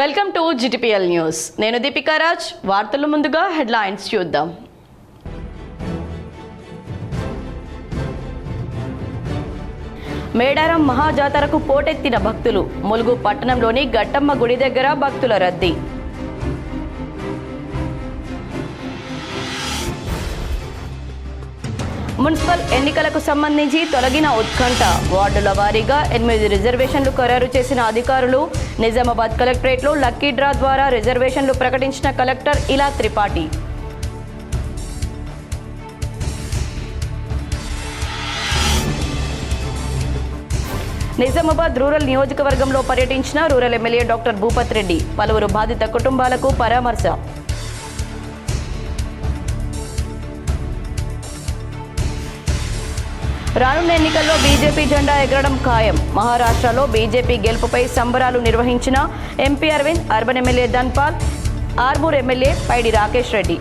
Welcome to GTPL news. నేను దీపికా రాజ్. వార్తల ముందుగా హెడ్లైన్స్ చూద్దాం. మేడారం మహాజాతరకు పోటెత్తిన భక్తులు. ములుగు పట్టణంలోని గట్టమ్మ గుడి దగ్గర భక్తుల రద్దీ. మున్సిపల్ ఎన్నికలకు సంబంధించి తొలగిన ఉత్కంఠ. వార్డుల వారీగా 8 రిజర్వేషన్లు ఖరారు చేసిన అధికారులు. నిజామాబాద్ కలెక్టరేట్లో లక్కీ డ్రా ద్వారా రిజర్వేషన్లు ప్రకటించిన కలెక్టర్ ఇలా త్రిపాఠి. నిజామాబాద్ రూరల్ నియోజకవర్గంలో పర్యటించిన rural MLA doctor Bhupat Reddy. పలువురు బాధిత కుటుంబాలకు పరామర్శ. రానున్న ఎన్నికల్లో బీజేపీ జెండా ఎగరడం ఖాయం. మహారాష్ట్రలో బీజేపీ గెలుపుపై సంబరాలు నిర్వహించిన MP Arvind, urban MLA Dhanpal, Armoor MLA Paidi Rakesh Reddy.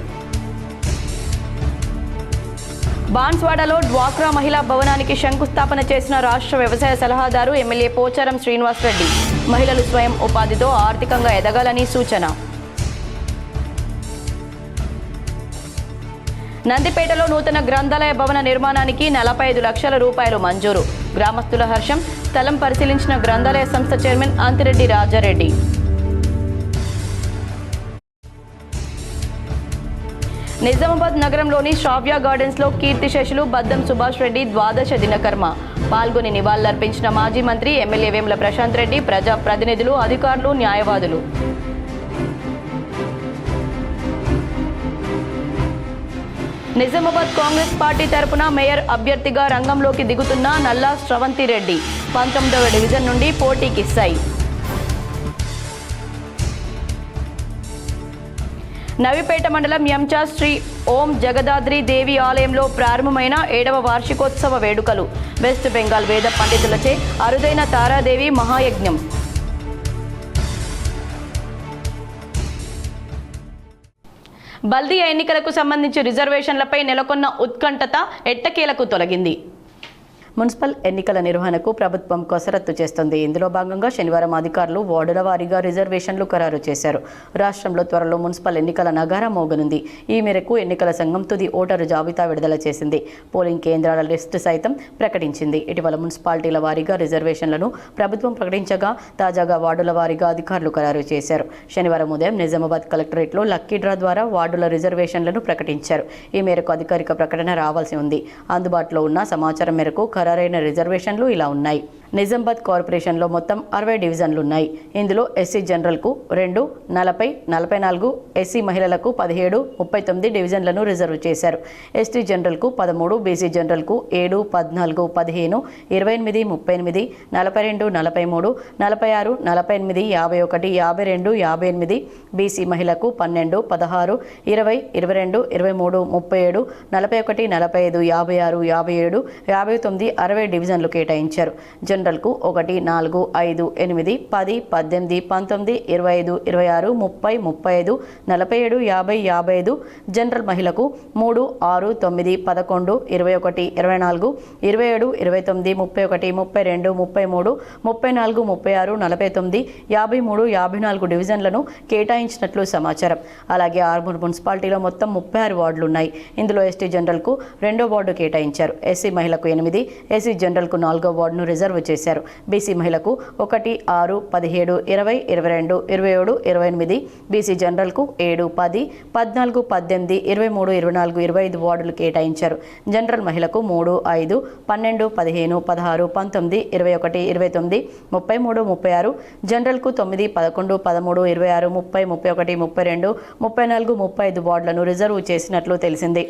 బాన్స్వాడలో డ్వాక్రా మహిళా భవనానికి శంకుస్థాపన చేసిన రాష్ట్ర వ్యవసాయ సలహాదారు ఎమ్మెల్యే పోచారం శ్రీనివాస్ రెడ్డి. మహిళలు స్వయం ఉపాధితో ఆర్థికంగా ఎదగాలని సూచన. నందిపేటలో నూతన గ్రంథాలయ భవన నిర్మాణానికి 45 లక్షల రూపాయలు మంజూరు. గ్రామస్తుల హర్షం. స్థలం పరిశీలించిన గ్రంథాలయ సంస్థ చైర్మన్ అంతిరెడ్డి రాజారెడ్డి. నిజామాబాద్ నగరంలోని శ్రావ్య గార్డెన్స్లో కీర్తిశేషులు బద్దం సుభాష్ రెడ్డి ద్వాదశ దినకర్మ. పాల్గొని నివాళులర్పించిన మాజీ మంత్రి ఎమ్మెల్యే వేముల ప్రశాంత్ రెడ్డి, ప్రజా ప్రతినిధులు, అధికారులు, న్యాయవాదులు. నిజామాబాద్ కాంగ్రెస్ పార్టీ తరపున మేయర్ అభ్యర్థిగా రంగంలోకి దిగుతున్న నల్లా శ్రవంతి రెడ్డి 19వ డివిజన్ నుండి పోటీకి సై. నవిపేట మండలం ఎంచా శ్రీ ఓం జగదాద్రి దేవి ఆలయంలో ప్రారంభమైన 7వ వార్షికోత్సవ వేడుకలు. వెస్ట్ బెంగాల్ వేద పండితులచే అరుదైన తారాదేవి మహాయజ్ఞం. బల్దీ ఎన్నికలకు సంబంధించి రిజర్వేషన్లపై నెలకొన్న ఉత్కంఠత ఎట్టకేలకు తొలగింది. మున్సిపల్ ఎన్నికల నిర్వహణకు ప్రభుత్వం కసరత్తు చేస్తుంది. ఇందులో భాగంగా శనివారం అధికారులు వార్డుల వారీగా రిజర్వేషన్లు ఖరారు చేశారు. రాష్ట్రంలో త్వరలో మున్సిపల్ ఎన్నికల నగారా మోగనుంది. ఈ మేరకు ఎన్నికల సంఘం తుది ఓటరు జాబితా విడుదల చేసింది. పోలింగ్ కేంద్రాల లిస్టు సైతం ప్రకటించింది. ఇటీవల మున్సిపాలిటీల వారీగా రిజర్వేషన్లను ప్రభుత్వం ప్రకటించగా తాజాగా వార్డుల వారీగా అధికారులు ఖరారు చేశారు. శనివారం ఉదయం నిజామాబాద్ కలెక్టరేట్లో లక్కీ డ్రా ద్వారా వార్డుల రిజర్వేషన్లను ప్రకటించారు. ఈ మేరకు అధికారిక ప్రకటన రావాల్సి ఉంది. అందుబాటులో ఉన్న సమాచారం మేరకు ఖరారైన రిజర్వేషన్లు ఇలా ఉన్నాయి. నిజామాబాద్ కార్పొరేషన్లో మొత్తం 60 డివిజన్లు ఉన్నాయి. ఇందులో ఎస్సీ జనరల్కు 2, 40, 44, ఎస్సీ మహిళలకు 17, 39 డివిజన్లను రిజర్వ్ చేశారు. ఎస్టీ జనరల్కు 13, బీసీ జనరల్కు 7, 14, 15, 28, 38, 42, 43, 46, 48, 51, 52, 58, బీసీ మహిళకు 12, 16, 20, 22, 23, 37, 41, 45, 56, 57, 59, 60 డివిజన్లు కేటాయించారు. జనరల్కు 1, 4, 5, 8, 10, 18, 19, 25, 26, 30, 35, 47, 50, 55. జనరల్ మహిళకు 3, 6, 9, 11, 21, 24, 27, 29, 31, 32, 33, 34, 36, 49, 53, 54 డివిజన్లను కేటాయించినట్లు సమాచారం. అలాగే ఆర్మూర్ మున్సిపాలిటీలో మొత్తం 36 వార్డులు ఉన్నాయి. ఇందులో ఎస్టీ జనరల్కు 2వ వార్డు కేటాయించారు. ఎస్సీ మహిళకు 8, ఎస్సీ జనరల్కు 4వ వార్డును రిజర్వ్ చేశారు. బీసీ మహిళకు 1, 6, 17, 20, 22, 27, 28, బీసీ జనరల్కు 7, 10, 14, 18, 23, 24, 25 వార్డులు కేటాయించారు. జనరల్ మహిళకు 3, 5, 12, 15, 16, 19, 21, 29, 33, 36, జనరల్కు 9, 11, 13, 26, 30, 31, 32, 34, 35 వార్డులను రిజర్వ్ చేసినట్లు తెలిసింది.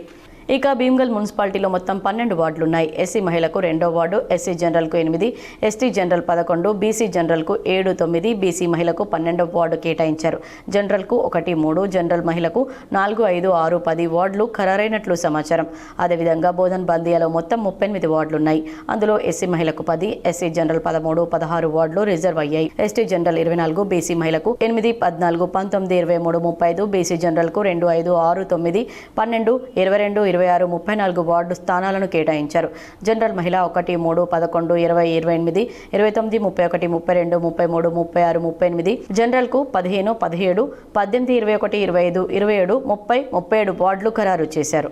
ఇక భీమ్గల్ మున్సిపాలిటీలో మొత్తం 12 వార్డులున్నాయి. ఎస్సీ మహిళకు 2వ వార్డు, ఎస్సీ జనరల్కు 8, ఎస్టీ జనరల్ 11, బీసీ జనరల్కు 7, 9, బీసీ మహిళకు 12వ వార్డు కేటాయించారు. జనరల్కు 1, 3, జనరల్ మహిళకు 4, 5, 6, 10 వార్డులు ఖరారైనట్లు సమాచారం. అదేవిధంగా బోధన్ బందియాలో మొత్తం 38 వార్డులున్నాయి. అందులో ఎస్సీ మహిళకు 10, ఎస్సీ జనరల్ 13, 16 వార్డులు రిజర్వ్ అయ్యాయి. ఎస్టీ జనరల్ 24, బీసీ మహిళకు 8, 14, 19, 23, 35, బీసీ జనరల్కు 2, 5, 6, 9, 12, 22, 26, 34 వార్డు స్థానాలను కేటాయించారు. జనరల్ మహిళ 1, 3, 11, 20, 28, 29, 31, 32, 33, 36, 38, జనరల్కు 15, 17, 18, 21, 25, 27, 30, 37 వార్డులు ఖరారు చేశారు.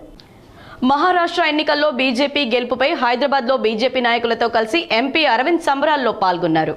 మహారాష్ట్ర ఎన్నికల్లో బీజేపీ గెలుపుపై హైదరాబాద్లో బీజేపీ నాయకులతో కలిసి ఎంపీ అరవింద్ సంబరాల్లో పాల్గొన్నారు.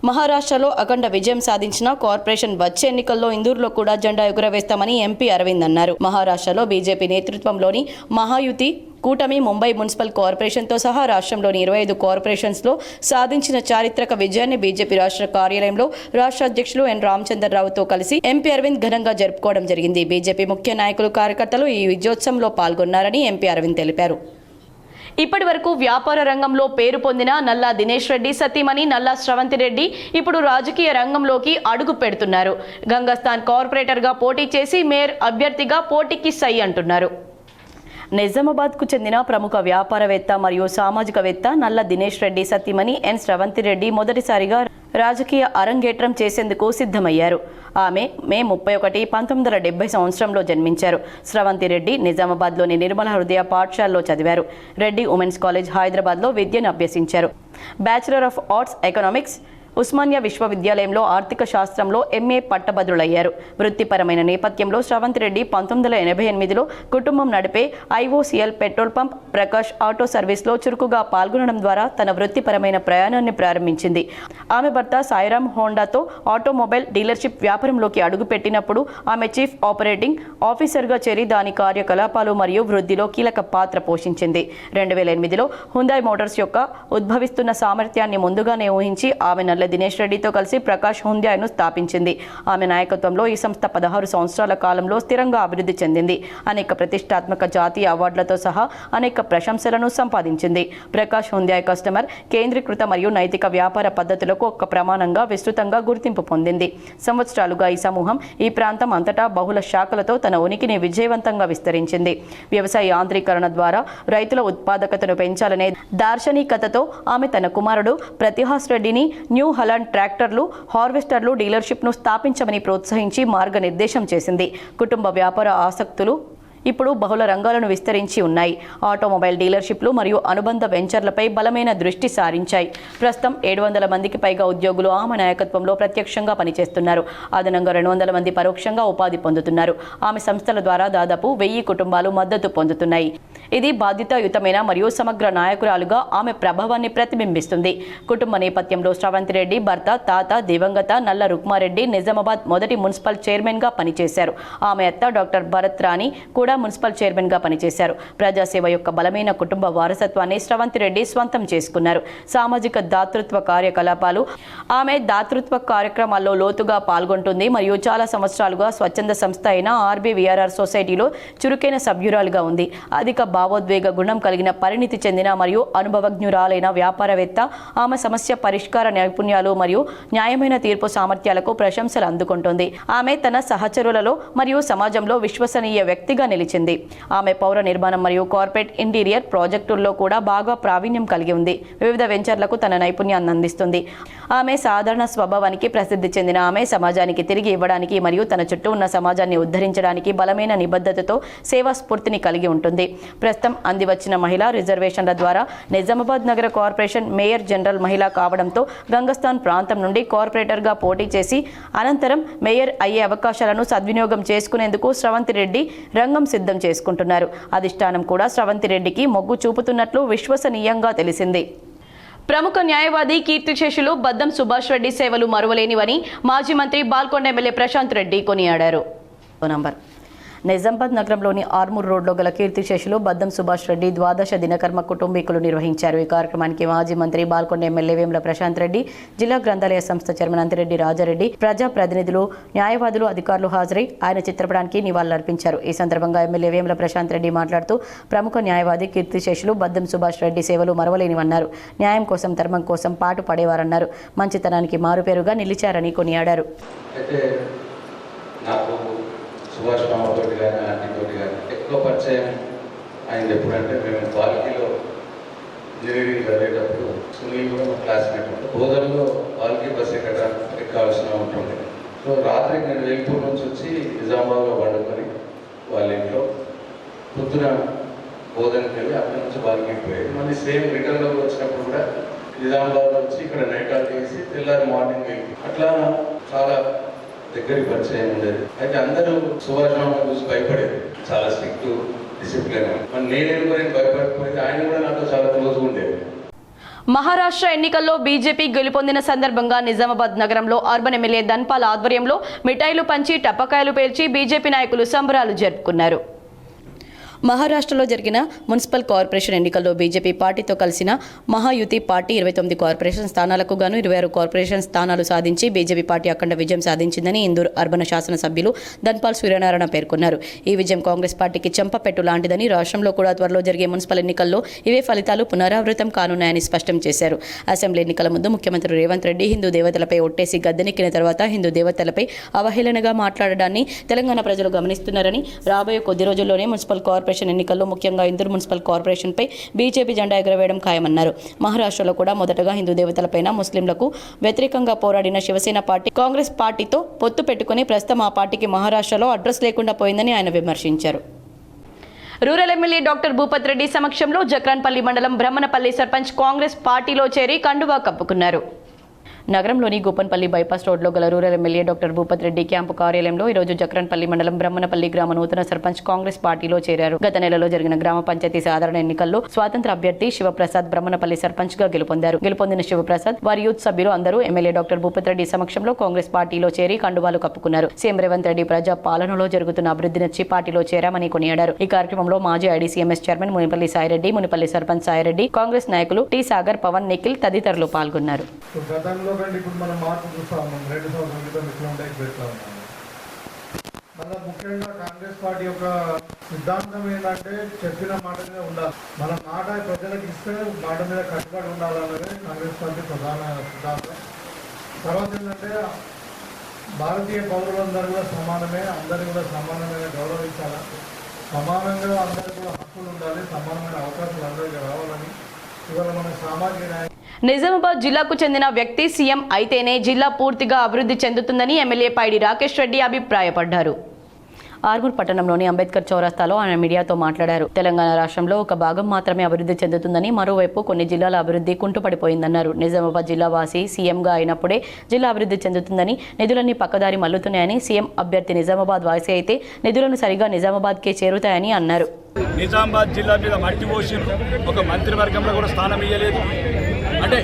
మహారాష్ట్రలో అఖండ విజయం సాధించిన కార్పొరేషన్ వచ్చే ఎన్నికల్లో ఇందూరులో కూడా జెండా ఎగురవేస్తామని ఎంపీ అరవింద్ అన్నారు. మహారాష్ట్రలో బీజేపీ నేతృత్వంలోని మహాయుతి కూటమి ముంబై మున్సిపల్ కార్పొరేషన్తో సహా రాష్ట్రంలోని 25 కార్పొరేషన్స్లో సాధించిన చారిత్రక విజయాన్ని బీజేపీ రాష్ట్ర కార్యాలయంలో రాష్ట్ర అధ్యక్షులు ఎన్ రామచంద్రరావుతో కలిసి ఎంపీ అరవింద్ ఘనంగా జరుపుకోవడం జరిగింది. బీజేపీ ముఖ్య నాయకులు, కార్యకర్తలు ఈ విజయోత్సవంలో పాల్గొన్నారని ఎంపీ అరవింద్ తెలిపారు. ఇప్పటి వరకు వ్యాపార రంగంలో పేరు పొందిన నల్లా దినేష్ రెడ్డి సతీమణి నల్లా స్రవంతి రెడ్డి ఇప్పుడు రాజకీయ రంగంలోకి అడుగు పెడుతున్నారు. గంగస్థాన్ కార్పొరేటర్గా పోటీ చేసి మేయర్ అభ్యర్థిగా పోటీకి సై అంటున్నారు. నిజామాబాద్కు చెందిన ప్రముఖ వ్యాపారవేత్త మరియు సామాజికవేత్త నల్ల దినేష్ రెడ్డి సతీమణి ఎన్ స్రవంతి రెడ్డి మొదటిసారిగా రాజకీయ అరంగేట్రం చేసేందుకు సిద్ధమయ్యారు. ఆమె మే 31, 1970 సంవత్సరంలో జన్మించారు. స్రవంతి రెడ్డి నిజామాబాద్లోని నిర్మల హృదయ పాఠశాలలో చదివారు. రెడ్డి ఉమెన్స్ కాలేజ్ హైదరాబాద్లో విద్యను అభ్యసించారు. Bachelor of arts economics Osmania విశ్వవిద్యాలయంలో ఆర్థిక శాస్త్రంలో ఎంఏ పట్టభద్రులయ్యారు. వృత్తిపరమైన నేపథ్యంలో స్రవంతి రెడ్డి 1988లో కుటుంబం నడిపే IOCL petrol pump, Prakash auto సర్వీస్లో చురుకుగా పాల్గొనడం ద్వారా తన వృత్తిపరమైన ప్రయాణాన్ని ప్రారంభించింది. ఆమె భర్త సాయిరామ్ హోండాతో ఆటోమొబైల్ డీలర్షిప్ వ్యాపారంలోకి అడుగుపెట్టినప్పుడు ఆమె చీఫ్ ఆపరేటింగ్ ఆఫీసర్గా చేరి దాని కార్యకలాపాలు మరియు వృద్ధిలో కీలక పాత్ర పోషించింది. 2008లో హుందాయ్ మోటార్స్ యొక్క ఉద్భవిస్తున్న సామర్థ్యాన్ని ముందుగానే ఊహించి ఆమె నల్ల దినేష్ రెడ్డితో కలిసి ప్రకాష్ హుందాయ్ను స్థాపించింది. ఆమె నాయకత్వంలో ఈ సంస్థ 16 సంవత్సరాల కాలంలో స్థిరంగా అభివృద్ధి చెందింది. అనేక ప్రతిష్టాత్మక జాతీయ అవార్డులతో సహా అనేక ప్రశంసలను సంపాదించింది. ప్రకాష్ హుందాయ్ కస్టమర్ కేంద్రీకృత మరియు నైతిక వ్యాపార పద్ధతులకు ఒక ప్రమాణంగా విస్తృతంగా గుర్తింపు పొందింది. సంవత్సరాలుగా ఈ సమూహం ఈ ప్రాంతం అంతటా బహుళ శాఖలతో తన ఉనికిని విజయవంతంగా విస్తరించింది. వ్యవసాయ యాంత్రీకరణ ద్వారా రైతుల ఉత్పాదకతను పెంచాలనే దార్శనికతతో ఆమె తన కుమారుడు ప్రతిహాస్ రెడ్డిని న్యూ హలాండ్ ట్రాక్టర్లు, హార్వెస్టర్లు డీలర్షిప్ను స్థాపించమని ప్రోత్సహించి మార్గనిర్దేశం చేసింది. కుటుంబ వ్యాపార ఆసక్తులు ఇప్పుడు బహుళ రంగాలను విస్తరించి ఉన్నాయి. ఆటోమొబైల్ డీలర్షిప్లు మరియు అనుబంధ వెంచర్లపై బలమైన దృష్టి సారించాయి. ప్రస్తుతం 700 మందికి పైగా ఉద్యోగులు ఆమె నాయకత్వంలో ప్రత్యక్షంగా పనిచేస్తున్నారు. అదనంగా 200 మంది పరోక్షంగా ఉపాధి పొందుతున్నారు. ఆమె సంస్థల ద్వారా దాదాపు 1000 కుటుంబాలు మద్దతు పొందుతున్నాయి. ఇది బాధ్యతాయుతమైన మరియు సమగ్ర నాయకురాలుగా ఆమె ప్రభావాన్ని ప్రతిబింబిస్తుంది. కుటుంబ నేపథ్యంలో స్రవంతి రెడ్డి భర్త తాత దివంగత నల్ల రుక్మారెడ్డి నిజామాబాద్ మొదటి మున్సిపల్ చైర్మన్గా పనిచేశారు. ఆమె అత్త డాక్టర్ భరత్ రాణి కూడా మున్సిపల్ చైర్మన్గా పనిచేశారు. ప్రజాసేవ యొక్క బలమైన కుటుంబ వారసత్వాన్ని స్రవంతి రెడ్డి స్వంతం చేసుకున్నారు. సామాజిక దాతృత్వ కార్యకలాపాలు ఆమె దాతృత్వ కార్యక్రమాల్లో లోతుగా పాల్గొంటుంది మరియు చాలా సంవత్సరాలుగా స్వచ్ఛంద సంస్థ అయిన ఆర్బీవీఆర్ఆర్ సొసైటీలో చురుకైన సభ్యురాలుగా ఉంది. అధిక భావోద్వేగ గుణం కలిగిన పరిణితి చెందిన మరియు అనుభవజ్ఞురాలైన వ్యాపారవేత్త. ఆమె సమస్య పరిష్కార నైపుణ్యాలు మరియు న్యాయమైన తీర్పు సామర్థ్యాలకు ప్రశంసలు అందుకుంటుంది. ఆమె తన సహచరులలో మరియు సమాజంలో విశ్వసనీయ వ్యక్తిగా నిలిచింది. ఆమె పౌర నిర్మాణం మరియు కార్పొరేట్ ఇంటీరియర్ ప్రాజెక్టుల్లో కూడా బాగా ప్రావీణ్యం కలిగి ఉంది. వివిధ వెంచర్లకు తన నైపుణ్యాన్ని అందిస్తుంది. ఆమె సాధారణ స్వభావానికి ప్రసిద్ధి చెందిన ఆమె సమాజానికి తిరిగి ఇవ్వడానికి మరియు తన చుట్టూ ఉన్న సమాజాన్ని ఉద్ధరించడానికి బలమైన నిబద్ధతతో సేవా స్ఫూర్తిని కలిగి ఉంటుంది. ప్రస్తుతం అందివచ్చిన మహిళా రిజర్వేషన్ల ద్వారా నిజామాబాద్ నగర కార్పొరేషన్ మేయర్ జనరల్ మహిళ కావడంతో గంగస్థాన్ ప్రాంతం నుండి కార్పొరేటర్గా పోటీ చేసి అనంతరం మేయర్ అయ్యే అవకాశాలను సద్వినియోగం చేసుకునేందుకు స్రవంతి రెడ్డి రంగం సిద్ధం చేసుకుంటున్నారు. అధిష్టానం కూడా స్రవంతి రెడ్డికి మొగ్గు చూపుతున్నట్లు విశ్వసనీయంగా తెలిసింది. ప్రముఖ న్యాయవాది కీర్తిశేషులు బద్దం సుభాష్ రెడ్డి సేవలు మరువలేనివని మాజీ మంత్రి బాల్కొండ ఎమ్మెల్యే ప్రశాంత్ రెడ్డి కొనియాడారు. నిజామాబాద్ నగరంలోని ఆర్మూర్ రోడ్లో గల కీర్తిశేషులు బద్దం సుభాష్ రెడ్డి ద్వాదశ దినకర్మ కుటుంబీకులు నిర్వహించారు. ఈ కార్యక్రమానికి మాజీ మంత్రి బాల్కొండ ఎమ్మెల్యే వేముల ప్రశాంత్ రెడ్డి, జిల్లా గ్రంథాలయ సంస్థ చైర్మన్ అంతిరెడ్డి రాజారెడ్డి, ప్రజాప్రతినిధులు, న్యాయవాదులు, అధికారులు హాజరై ఆయన చిత్రపటానికి నివాళులర్పించారు. ఈ సందర్భంగా ఎమ్మెల్యే వేముల ప్రశాంత్ రెడ్డి మాట్లాడుతూ ప్రముఖ న్యాయవాది కీర్తిశేషులు బద్దం సుభాష్ రెడ్డి సేవలు మరవలేనివన్నారు. న్యాయం కోసం, ధర్మం కోసం పాటు పడేవారన్నారు. మంచితనానికి మారుపేరుగా నిలిచారని కొనియాడారు. సుభాష్ మామతోటి కానీ ఆంటీతోటి కానీ ఎక్కువ పరిచయం అయింది. ఎప్పుడంటే మేము బాల్కీలో ఇంజనీరింగ్ చదివేటప్పుడు సునీల్ కూడా మా క్లాస్మేట్ ఉంటే బోధనలో బాల్కీ బస్ ఎక్కాల్సిన ఉంటుండే. సో రాత్రి నేను వేల్పూర్ నుంచి వచ్చి నిజామాబాద్లో పండుకొని వాళ్ళ ఇంట్లో పొద్దున బోధనకి వెళ్ళి అక్కడి నుంచి బాల్కి పోయేది. మళ్ళీ సేమ్ రిటర్న్లో వచ్చినప్పుడు కూడా నిజామాబాద్ వచ్చి ఇక్కడ నైట్ అవుట్ చేసి తెల్లారి మార్నింగ్ వెళ్ళి అట్లా చాలా దగ్గరికి పరిచయం ఉండేది. అయితే అందరూ సుభాష్ బాబు చూసి భయపడేది, చాలా స్ట్రిక్ట్ డిసిప్లిన్. మరి నేను భయపడిపోయింది, ఆయన కూడా నాతో చాలా క్లోజ్గా ఉండేది. మహారాష్ట్ర ఎన్నికల్లో బీజేపీ గెలుపొందిన సందర్భంగా నిజామాబాద్ నగరంలో అర్బన్ ఎమ్మెల్యే ధన్పాల్ ఆధ్వర్యంలో మిఠాయిలు పంచి టపకాయలు పేల్చి బీజేపీ నాయకులు సంబరాలు జరుపుకున్నారు. మహారాష్ట్రలో జరిగిన మున్సిపల్ కార్పొరేషన్ ఎన్నికల్లో బీజేపీ పార్టీతో కలిసిన మహాయుతి పార్టీ 29 కార్పొరేషన్ స్థానాలకు గాను 26 కార్పొరేషన్ స్థానాలు సాధించి బీజేపీ పార్టీ అఖండ విజయం సాధించిందని ఇందూర్ అర్బన్ శాసనసభ్యులు ధన్పాల్ సూర్యనారాయణ పేర్కొన్నారు. ఈ విజయం కాంగ్రెస్ పార్టీకి చెంపపెట్టు లాంటిదని, రాష్ట్రంలో కూడా త్వరలో జరిగే మున్సిపల్ ఎన్నికల్లో ఇవే ఫలితాలు పునరావృతం కానున్నాయని స్పష్టం చేశారు. అసెంబ్లీ ఎన్నికల ముందు ముఖ్యమంత్రి రేవంత్ రెడ్డి హిందూ దేవతలపై ఒట్టేసి గద్దెనెక్కిన తర్వాత హిందూ దేవతలపై అవహేళనగా మాట్లాడడాన్ని తెలంగాణ ప్రజలు గమనిస్తున్నారని, రాబోయే కొద్ది రోజుల్లోనే మున్సిపల్ కార్పొరేషన్ ఎన్నికల్లో ముఖ్యంగా ఇందూర్ మున్సిపల్ కార్పొరేషన్పై బీజేపీ జెండా ఎగరవేయడం ఖాయమన్నారు. మహారాష్ట్రలో కూడా మొదటగా హిందూ దేవతలపైన ముస్లింలకు వ్యతిరేకంగా పోరాడిన శివసేన పార్టీ కాంగ్రెస్ పార్టీతో పొత్తు పెట్టుకుని ప్రస్తుతం ఆ పార్టీకి మహారాష్ట్రలో అడ్రస్ లేకుండా పోయిందని ఆయన విమర్శించారు. Rural MLA doctor Bhupat Reddy సమక్షంలో జక్రాన్పల్లి మండలం బ్రహ్మనపల్లి సర్పంచ్ కాంగ్రెస్ పార్టీలో చేరి కండువా కప్పుకున్నారు. నగరంలోని గోపన్పల్లి బైపాస్ రోడ్లో గల rural MLA doctor Bhupat Reddy camp కార్యాలయంలో ఈరోజు జక్రాన్పల్లి మండలం బ్రహ్మనపల్లి గ్రామ నూతన సర్పంచ్ కాంగ్రెస్ పార్టీలో చేరారు. గత నెలలో జరిగిన గ్రామ పంచాయతీ సాధారణ ఎన్నికల్లో స్వాతంత్ర అభ్యర్థి శివప్రసాద్ బ్రహ్మనపల్లి సర్పంచ్ గా గెలుపొందారు. గెలుపొందిన శివప్రసాద్ వారి యూత్ సభ్యులు అందరూ ఎమ్మెల్యే డాక్టర్ భూపత్ రెడ్డి సమక్షంలో కాంగ్రెస్ పార్టీలో చేరి కండువాలు కప్పుకున్నారు. సీఎం రేవంత్ రెడ్డి ప్రజా పాలనలో జరుగుతున్న అభివృద్ధి నచ్చి పార్టీలో చేరామని కొనియాడారు. ఈ కార్యక్రమంలో మాజీ ఐడీసీఎంఎస్ చైర్మన్ మునిపల్లి సాయిరెడ్డి, మునిపల్లి సర్పంచ్ సాయిరెడ్డి, కాంగ్రెస్ నాయకులు టి సాగర్, పవన్, నిఖిల్ తదితరులు పాల్గొన్నారు. చూస్తా ఉన్నాం 2 సంవత్సరాల క్రితం ఇట్లా ఉంటే పెడతా ఉన్నాము. మళ్ళీ ముఖ్యంగా కాంగ్రెస్ పార్టీ యొక్క సిద్ధాంతం ఏంటంటే చెప్పిన మాట మీద ఉండాలి. మన మాట ప్రజలకు ఇస్తే మాట మీద కట్టుబడి ఉండాలన్నదే కాంగ్రెస్ పార్టీ ప్రధాన సిద్ధాంతం. తర్వాత ఏంటంటే భారతీయ పౌరులందరూ కూడా సమానమే, అందరినీ కూడా సమానమైన గౌరవించాలి, సమానంగా అందరికీ కూడా హక్కులు ఉండాలి, సమానమైన అవకాశాలు అందరికీ రావాలని ఇవాళ మన సామాజిక న్యాయం. నిజామాబాద్ జిల్లాకు చెందిన వ్యక్తి సీఎం అయితేనే జిల్లా పూర్తిగా అభివృద్ధి చెందుతుందని ఎమ్మెల్యే పైడి రాకేష్ రెడ్డి అభిప్రాయపడ్డారు. ఆర్మూర్ పట్టణంలోని అంబేద్కర్ చౌరస్తాలో ఆయన మీడియాతో మాట్లాడారు. తెలంగాణ రాష్ట్రంలో ఒక భాగం మాత్రమే అభివృద్ధి చెందుతుందని, మరోవైపు కొన్ని జిల్లాల అభివృద్ధి కుంటుపడిపోయిందన్నారు. నిజామాబాద్ జిల్లా వాసి సీఎంగా అయినప్పుడే జిల్లా అభివృద్ధి చెందుతుందని, నిధులన్నీ పక్కదారి మల్లుతున్నాయని, సీఎం అభ్యర్థి నిజామాబాద్ వాసి అయితే నిధులను సరిగా నిజామాబాద్కే చేరుతాయని అన్నారు. నిజామాబాద్ జిల్లా మీద మట్టి పోసి ఒక మంత్రివర్గంలో కూడా స్థానం ఇవ్వలేదు. అంటే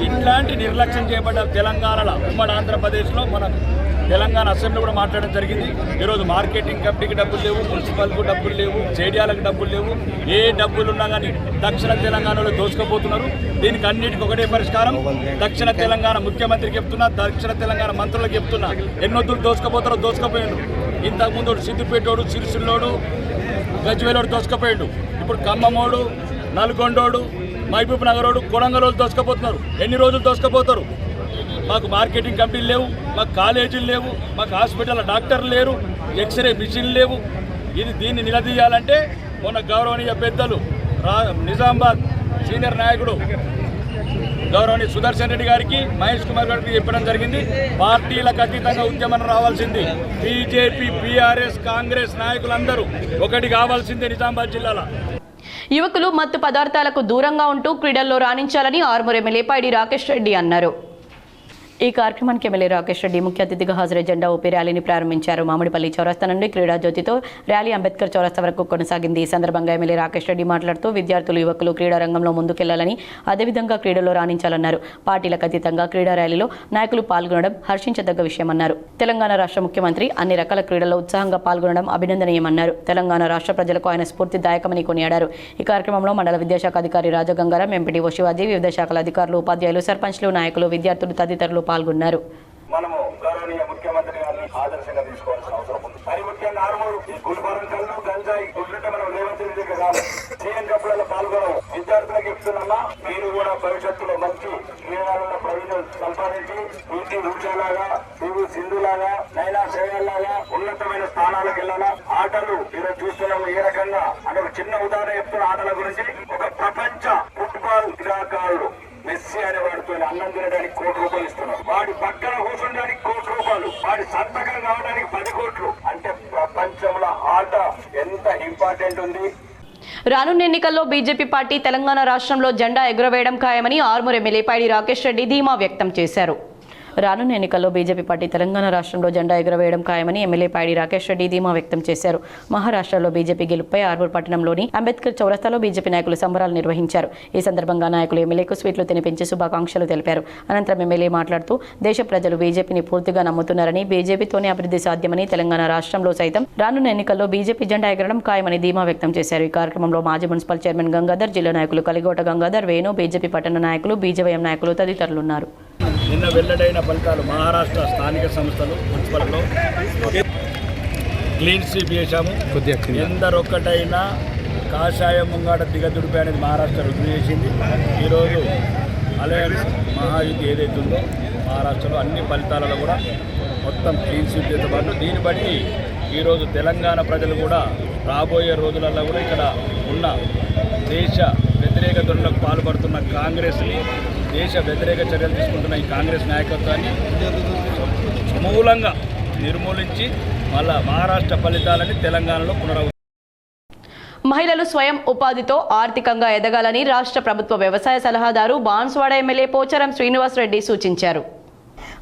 ఇట్లాంటి నిర్లక్ష్యం చేయబడ్డ తెలంగాణలో ఉమ్మడి ఆంధ్రప్రదేశ్లో మన తెలంగాణ అసెంబ్లీ కూడా మాట్లాడడం జరిగింది. ఈరోజు మార్కెటింగ్ కమిటీకి డబ్బులు లేవు, మున్సిపల్కు డబ్బులు లేవు, స్టేడియాలకు డబ్బులు లేవు. ఏ డబ్బులు ఉన్నా కానీ దక్షిణ తెలంగాణలో దోచుకుపోతున్నారు. దీనికి అన్నిటికీ ఒకటే పరిష్కారం. దక్షిణ తెలంగాణ ముఖ్యమంత్రికి చెప్తున్నా, దక్షిణ తెలంగాణ మంత్రులకు చెప్తున్నా, ఎన్నొద్దులు దోచుకుపోతారో దోచుకుపోయాడు. ఇంతకుముందు సిద్దిపేటోడు, సిరిసిల్లోడు, గజ్వేలోడు దోచుకుపోయాడు. ఇప్పుడు ఖమ్మమోడు, నల్గొండోడు, మహబూబ్ నగరోడు, కొడంగలోడు దోచుకుపోతున్నారు. ఎన్ని రోజులు దోచుకుపోతారు? మాకు మార్కెటింగ్ కంపెనీలు లేవు, మాకు కాలేజీలు లేవు, మాకు హాస్పిటల్ డాక్టర్లు లేరు, ఎక్స్రే మిషన్లు లేవు. దీన్ని నిలదీయాలంటే మొన్న గౌరవనీయ పెద్దలు నిజామాబాద్ సీనియర్ నాయకుడు గౌరవనీయ సుదర్శన్ రెడ్డి గారికి, మహేష్ కుమార్ గారికి చెప్పడం జరిగింది. పార్టీలకు అతీతంగా ఉద్యమం రావాల్సింది. బీజేపీ, బీఆర్ఎస్, కాంగ్రెస్ నాయకులందరూ ఒకటి కావాల్సిందే నిజామాబాద్ జిల్లాలో. యువకులు మత్తు పదార్థాలకు దూరంగా ఉంటూ క్రీడల్లో రాణించాలని ఆర్మూర్ ఎమ్మెల్యే పైడి రాకేష్ రెడ్డి అన్నారు. ఈ కార్యక్రమానికి ఎమ్మెల్యే రాకేష్ రెడ్డి ముఖ్య అతిథిగా హాజరై జెండా ఊపి ర్యాలీని ప్రారంభించారు. మామిడిపల్లి చౌరస్తా నుండి క్రీడా జ్యోతితో ర్యాలీ అంబేద్కర్ చౌరస్తా వరకు కొనసాగింది. ఈ సందర్భంగా ఎమ్మెల్యే రాకేష్ రెడ్డి మాట్లాడుతూ విద్యార్థులు, యువకులు క్రీడా రంగంలో ముందుకెళ్లాలని, అదేవిధంగా క్రీడల్లో రాణించాలన్నారు. పార్టీలకు అతీతంగా క్రీడా ర్యాలీలో నాయకులు పాల్గొనడం హర్షించదగ్గ విషయమన్నారు. తెలంగాణ రాష్ట్ర ముఖ్యమంత్రి అన్ని రకాల క్రీడల్లో ఉత్సాహంగా పాల్గొనడం అభినందనీయమన్నారు. తెలంగాణ రాష్ట్ర ప్రజలకు ఆయన స్ఫూర్తిదాయకమని కొనియాడారు. ఈ కార్యక్రమంలో మండల విద్యాశాఖ అధికారి రాజగంగారాం, ఎంపీడీఓ శివాజీ, వివిధ శాఖల అధికారులు, ఉపాధ్యాయులు, సర్పంచ్లు, నాయకులు, విద్యార్థులు తదితరులు పాల్గొన్నారు. మనము గౌరవనీయ ముఖ్యమంత్రి గారిని ఆదర్శంగా తీసుకోవాల్సిన అవసరం ఉంది. మరి ముఖ్యంగా ఆర్మూరు ఈ గుల్బరం కళ్ళు, గంజాయి గుడ్లుంటే మనం రేవంత్ రెడ్డి దగ్గర కాదు, సీఎం కప్పులలో పాల్గొనము. విద్యార్థులకు చెప్తున్నా, మీరు కూడా భవిష్యత్తులో మంచి క్రీడలలో ప్రవీణ్యం సంపాదించి పూర్తి ఊర్జలాగా, పివి సింధులాగా, నైనా సేవల్లాగా ఉన్నతమైన స్థానాలకు వెళ్ళాలా. ఆటలు ఈరోజు చూస్తున్నాము ఏ రకంగా అంటే ఒక చిన్న ఉదాహరణ చెప్తున్న ఆటల గురించి. ఒక ప్రపంచ ఫుట్బాల్ క్రీడాకారుడు మెస్సీ అనే వాడితో అన్నం తినడానికి ₹1 ఇస్తున్నారు. వాడి పక్కన కూర్చోడానికి ₹1, వాడి సంతకం కావడానికి 10 కోట్లు. అంటే ప్రపంచంలో ఆట ఎంత ఇంపార్టెంట్ ఉంది. రానున్న ఎన్నికల్లో బీజేపీ పార్టీ తెలంగాణ రాష్ట్రంలో జెండా ఎగురవేయడం ఖాయమని ఆర్మూర్ ఎమ్మెల్యే పైడి రాకేష్ రెడ్డి ధీమా వ్యక్తం చేశారు. రానున్న ఎన్నికల్లో బీజేపీ పార్టీ తెలంగాణ రాష్ట్రంలో జెండా ఎగురవేయడం ఖాయమని ఎమ్మెల్యే పైడి రాకేష్ రెడ్డి ధీమా వ్యక్తం చేశారు. మహారాష్ట్రలో బీజేపీ గెలుపుపై ఆర్మూర్ పట్టణంలోని అంబేద్కర్ చౌరస్తాలో బీజేపీ నాయకులు సంబరాలు నిర్వహించారు. ఈ సందర్భంగా నాయకులు ఎమ్మెల్యేకు స్వీట్లు తినిపించి శుభాకాంక్షలు తెలిపారు. అనంతరం ఎమ్మెల్యే మాట్లాడుతూ దేశ ప్రజలు బీజేపీని పూర్తిగా నమ్ముతున్నారని, బీజేపీతోనే అభివృద్ధి సాధ్యమని, తెలంగాణ రాష్ట్రంలో సైతం రానున్న ఎన్నికల్లో బీజేపీ జెండా ఎగరడం ఖాయమని ధీమా వ్యక్తం చేశారు. ఈ కార్యక్రమంలో మాజీ మున్సిపల్ చైర్మన్ గంగాధర్, జిల్లా నాయకులు కలిగోట గంగాధర్, వేణు, బీజేపీ పట్టణ నాయకులు, బీజేవైఎం నాయకులు తదితరులున్నారు. నిన్న వెల్లడైన ఫలితాలు మహారాష్ట్ర స్థానిక సంస్థలు మున్సిపల్లో క్లీన్ స్వీప్ చేశాము. ఎందరొక్కటైనా కాషాయం ముంగాట దిగదుడిపై అనేది మహారాష్ట్ర రుజువు చేసింది. ఈరోజు అలయన్స్ మహాయుద్ధి ఏదైతే ఉందో మహారాష్ట్రలో అన్ని ఫలితాలలో కూడా మొత్తం క్లీన్ స్వీప్ చేతో పాటు దీన్ని బట్టి ఈరోజు తెలంగాణ ప్రజలు కూడా రాబోయే రోజులలో కూడా ఇక్కడ ఉన్న దేశ వ్యతిరేక ధోరణులకు పాల్పడుతున్న కాంగ్రెస్ని, దేశ వ్యతిరేక చర్యలు తీసుకుంటున్న ఈ కాంగ్రెస్ నాయకత్వాన్ని సమూలంగా నిర్మూలించి మళ్ళా మహారాష్ట్ర ఫలితాలని తెలంగాణలో మహిళలు స్వయం ఉపాధితో ఆర్థికంగా ఎదగాలని రాష్ట్ర ప్రభుత్వ వ్యవసాయ సలహాదారు బాన్స్వాడ ఎమ్మెల్యే పోచారం శ్రీనివాస్ రెడ్డి సూచించారు.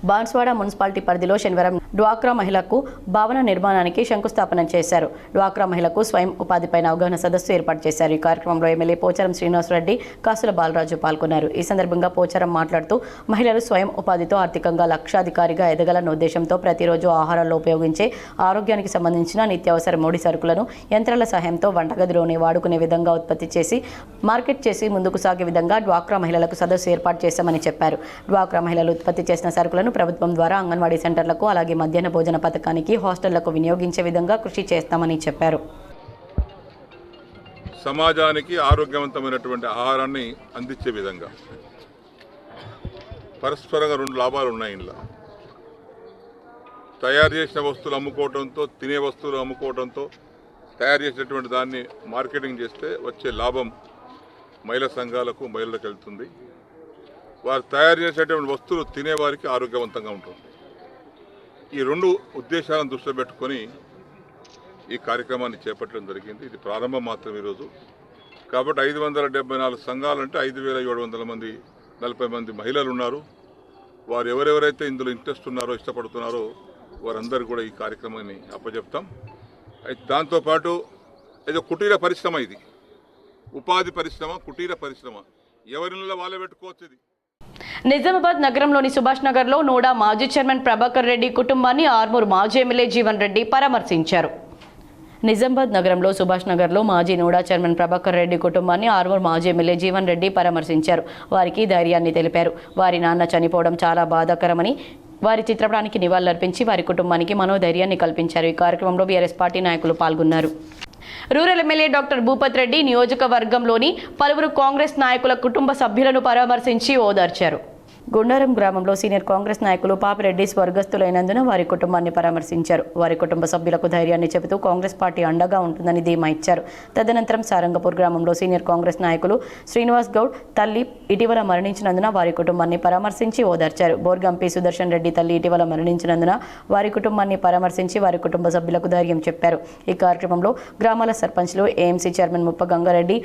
బాన్స్వాడ మున్సిపాలిటీ పరిధిలో శనివారం డ్వాక్రా మహిళలకు భవన నిర్మాణానికి శంకుస్థాపన చేశారు. డ్వాక్రా మహిళలకు స్వయం ఉపాధిపైన అవగాహన సదస్సు ఏర్పాటు చేశారు. ఈ కార్యక్రమంలో ఎమ్మెల్యే పోచారం శ్రీనివాసరెడ్డి, కాసుల బాలరాజు పాల్గొన్నారు. ఈ సందర్భంగా పోచారం మాట్లాడుతూ మహిళలు స్వయం ఉపాధితో ఆర్థికంగా లక్షాధికారిగా ఎదగాలన్న ఉద్దేశంతో ప్రతిరోజు ఆహారాల్లో ఉపయోగించే ఆరోగ్యానికి సంబంధించిన నిత్యావసర ముడి సరుకులను యంత్రాల సహాయంతో వంటగదిలోనే వాడుకునే విధంగా ఉత్పత్తి చేసి మార్కెట్ చేసి ముందుకు సాగే విధంగా డ్వాక్రా మహిళలకు సదస్సు ఏర్పాటు చేశామని చెప్పారు. డ్వాక్రా మహిళలు ఉత్పత్తి చేసిన సరుకులను ప్రభుత్వం ద్వారా అంగన్వాడీ సెంటర్లకు, అలాగే మధ్యాహ్న భోజన పథకానికి, హాస్టళ్లకు వినియోగించే విధంగా కృషి చేస్తామని చెప్పారు. సమాజానికి ఆరోగ్యవంతమైనటువంటి ఆహారాన్ని అందించే విధంగా పరస్పరంగా రెండు లాభాలు ఉన్నాయి. ఇంట్లో తయారు చేసిన వస్తువులు అమ్ముకోవడంతో, తినే వస్తువులు అమ్ముకోవడంతో తయారు చేసినటువంటి దాన్ని మార్కెటింగ్ చేస్తే వచ్చే లాభం మహిళా సంఘాలకు, మహిళలకు వెళ్తుంది. వారు తయారు చేసేటువంటి వస్తువులు తినేవారికి ఆరోగ్యవంతంగా ఉంటుంది. ఈ రెండు ఉద్దేశాలను దృష్టిలో పెట్టుకొని ఈ కార్యక్రమాన్ని చేపట్టడం జరిగింది. ఇది ప్రారంభం మాత్రం ఈరోజు. కాబట్టి 574 సంఘాలంటే 5700 మంది, 40 మంది మహిళలు ఉన్నారు. వారు ఎవరెవరైతే ఇందులో ఇంట్రెస్ట్ ఉన్నారో, ఇష్టపడుతున్నారో వారందరూ కూడా ఈ కార్యక్రమాన్ని అప్పచెప్తాం. అయితే దాంతోపాటు ఏదో కుటీర పరిశ్రమ, ఇది ఉపాధి పరిశ్రమ, కుటీర పరిశ్రమ, ఎవరిలో వాళ్ళే పెట్టుకోవచ్చు. ఇది నిజామాబాద్ నగరంలోని సుభాష్ నగర్లో నోడా మాజీ చైర్మన్ ప్రభాకర్ రెడ్డి కుటుంబాన్ని ఆర్మూర్ మాజీ ఎమ్మెల్యే జీవన్ రెడ్డి పరామర్శించారు. నిజామాబాద్ నగరంలో సుభాష్ నగర్లో మాజీ నోడా చైర్మన్ ప్రభాకర్ రెడ్డి కుటుంబాన్ని ఆర్మూర్ మాజీ ఎమ్మెల్యే జీవన్ రెడ్డి పరామర్శించారు. వారికి ధైర్యాన్ని తెలిపారు. వారి నాన్న చనిపోవడం చాలా బాధాకరమని, వారి చిత్రపటానికి నివాళులర్పించి వారి కుటుంబానికి మనోధైర్యాన్ని కల్పించారు. ఈ కార్యక్రమంలో బీఆర్ఎస్ పార్టీ నాయకులు పాల్గొన్నారు. Rural MLA doctor Bhupat Reddy నియోజకవర్గంలోని పలువురు కాంగ్రెస్ నాయకుల కుటుంబ సభ్యులను పరామర్శించి ఓదార్చారు. గుండారం గ్రామంలో సీనియర్ కాంగ్రెస్ నాయకులు పాపిరెడ్డి స్వర్గస్థులైనందున వారి కుటుంబాన్ని పరామర్శించారు. వారి కుటుంబ సభ్యులకు ధైర్యాన్ని చెబుతూ కాంగ్రెస్ పార్టీ అండగా ఉంటుందని ధీమా ఇచ్చారు. తదనంతరం సారంగపూర్ గ్రామంలో సీనియర్ కాంగ్రెస్ నాయకులు శ్రీనివాస్ గౌడ్ తల్లి ఇటీవల మరణించినందున వారి కుటుంబాన్ని పరామర్శించి ఓదార్చారు. బోర్గంపి సుదర్శన్ రెడ్డి తల్లి ఇటీవల మరణించినందున వారి కుటుంబాన్ని పరామర్శించి వారి కుటుంబ సభ్యులకు ధైర్యం చెప్పారు. ఈ కార్యక్రమంలో గ్రామాల సర్పంచ్లు, ఏఎంసీ చైర్మన్ ముప్ప గంగారెడ్డి,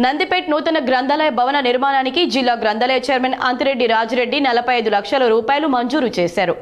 నందిపేట్ నూతన గ్రంథాలయ భవన నిర్మాణానికి జిల్లా గ్రంథాలయ చైర్మన్ అంతిరెడ్డి రాజిరెడ్డి 45 లక్షల రూపాయలు మంజూరు చేశారు.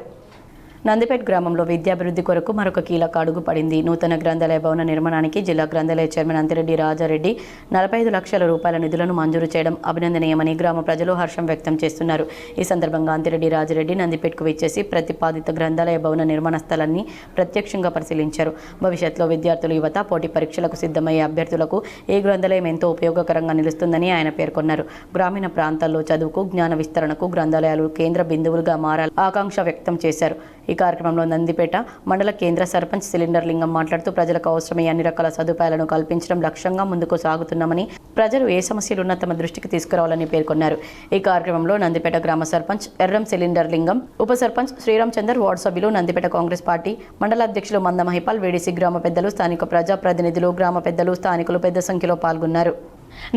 నందిపేట్ గ్రామంలో విద్యాభివృద్ధి కొరకు మరొక కీలక అడుగు పడింది. నూతన గ్రంథాలయ భవన నిర్మాణానికి జిల్లా గ్రంథాలయ చైర్మన్ అంతిరెడ్డి రాజారెడ్డి 45 లక్షల రూపాయల నిధులను మంజూరు చేయడం అభినందనీయమని గ్రామ ప్రజలు హర్షం వ్యక్తం చేస్తున్నారు. ఈ సందర్భంగా అంతిరెడ్డి రాజారెడ్డి నందిపేట్కు విచ్చేసి ప్రతిపాదిత గ్రంథాలయ భవన నిర్మాణ స్థలాన్ని ప్రత్యక్షంగా పరిశీలించారు. భవిష్యత్తులో విద్యార్థులు, యువత పోటీ పరీక్షలకు సిద్ధమయ్యే అభ్యర్థులకు ఈ గ్రంథాలయం ఎంతో ఉపయోగకరంగా నిలుస్తుందని ఆయన పేర్కొన్నారు. గ్రామీణ ప్రాంతాల్లో చదువుకు, జ్ఞాన విస్తరణకు గ్రంథాలయాలు కేంద్ర బిందువులుగా మారాలని ఆకాంక్ష వ్యక్తం చేశారు. ఈ కార్యక్రమంలో నందిపేట మండల కేంద్ర సర్పంచ్ సిలిండర్ లింగం మాట్లాడుతూ ప్రజలకు అవసరమయ్యే అన్ని రకాల సదుపాయాలను కల్పించడం లక్ష్యంగా ముందుకు సాగుతున్నామని, ప్రజలు ఏ సమస్యలున్నా తమ దృష్టికి తీసుకురావాలని పేర్కొన్నారు. ఈ కార్యక్రమంలో నందిపేట గ్రామ సర్పంచ్ ఎర్రం సిలిండర్ లింగం, ఉప సర్పంచ్ శ్రీరామ్ చందర్, వార్డు సభ్యులు, నందిపేట కాంగ్రెస్ పార్టీ మండల అధ్యక్షులు మంద మహిపాల్, వేడిసి గ్రామ పెద్దలు, స్థానిక ప్రజా ప్రతినిధులు, గ్రామ పెద్దలు, స్థానికులు పెద్ద సంఖ్యలో పాల్గొన్నారు.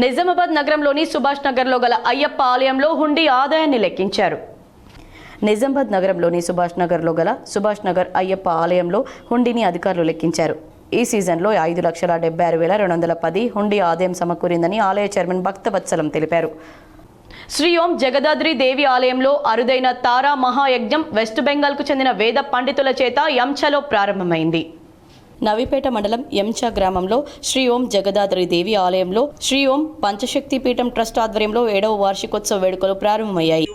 నిజామాబాద్ నగరంలోని సుభాష్ నగర్లో గల అయ్యప్ప ఆలయంలో హుండీ ఆదాయాన్ని లెక్కించారు. నిజామాబాద్ నగరంలోని సుభాష్ నగర్లో గల సుభాష్ నగర్ అయ్యప్ప ఆలయంలో హుండీని అధికారులు లెక్కించారు. ఈ సీజన్లో 5,76,210 హుండీ ఆదాయం సమకూరిందని ఆలయ చైర్మన్ భక్తవత్సలం తెలిపారు. శ్రీ ఓం జగదాద్రి దేవి ఆలయంలో అరుదైన తారా మహాయజ్ఞం వెస్ట్ బెంగాల్కు చెందిన వేద పండితుల చేత యంచలో ప్రారంభమైంది. నవీపేట మండలం ఎంచా గ్రామంలో శ్రీ ఓం జగదాద్రి దేవి ఆలయంలో శ్రీ ఓం పంచశక్తి పీఠం ట్రస్ట్ ఆధ్వర్యంలో 7వ వార్షికోత్సవ వేడుకలు ప్రారంభమయ్యాయి.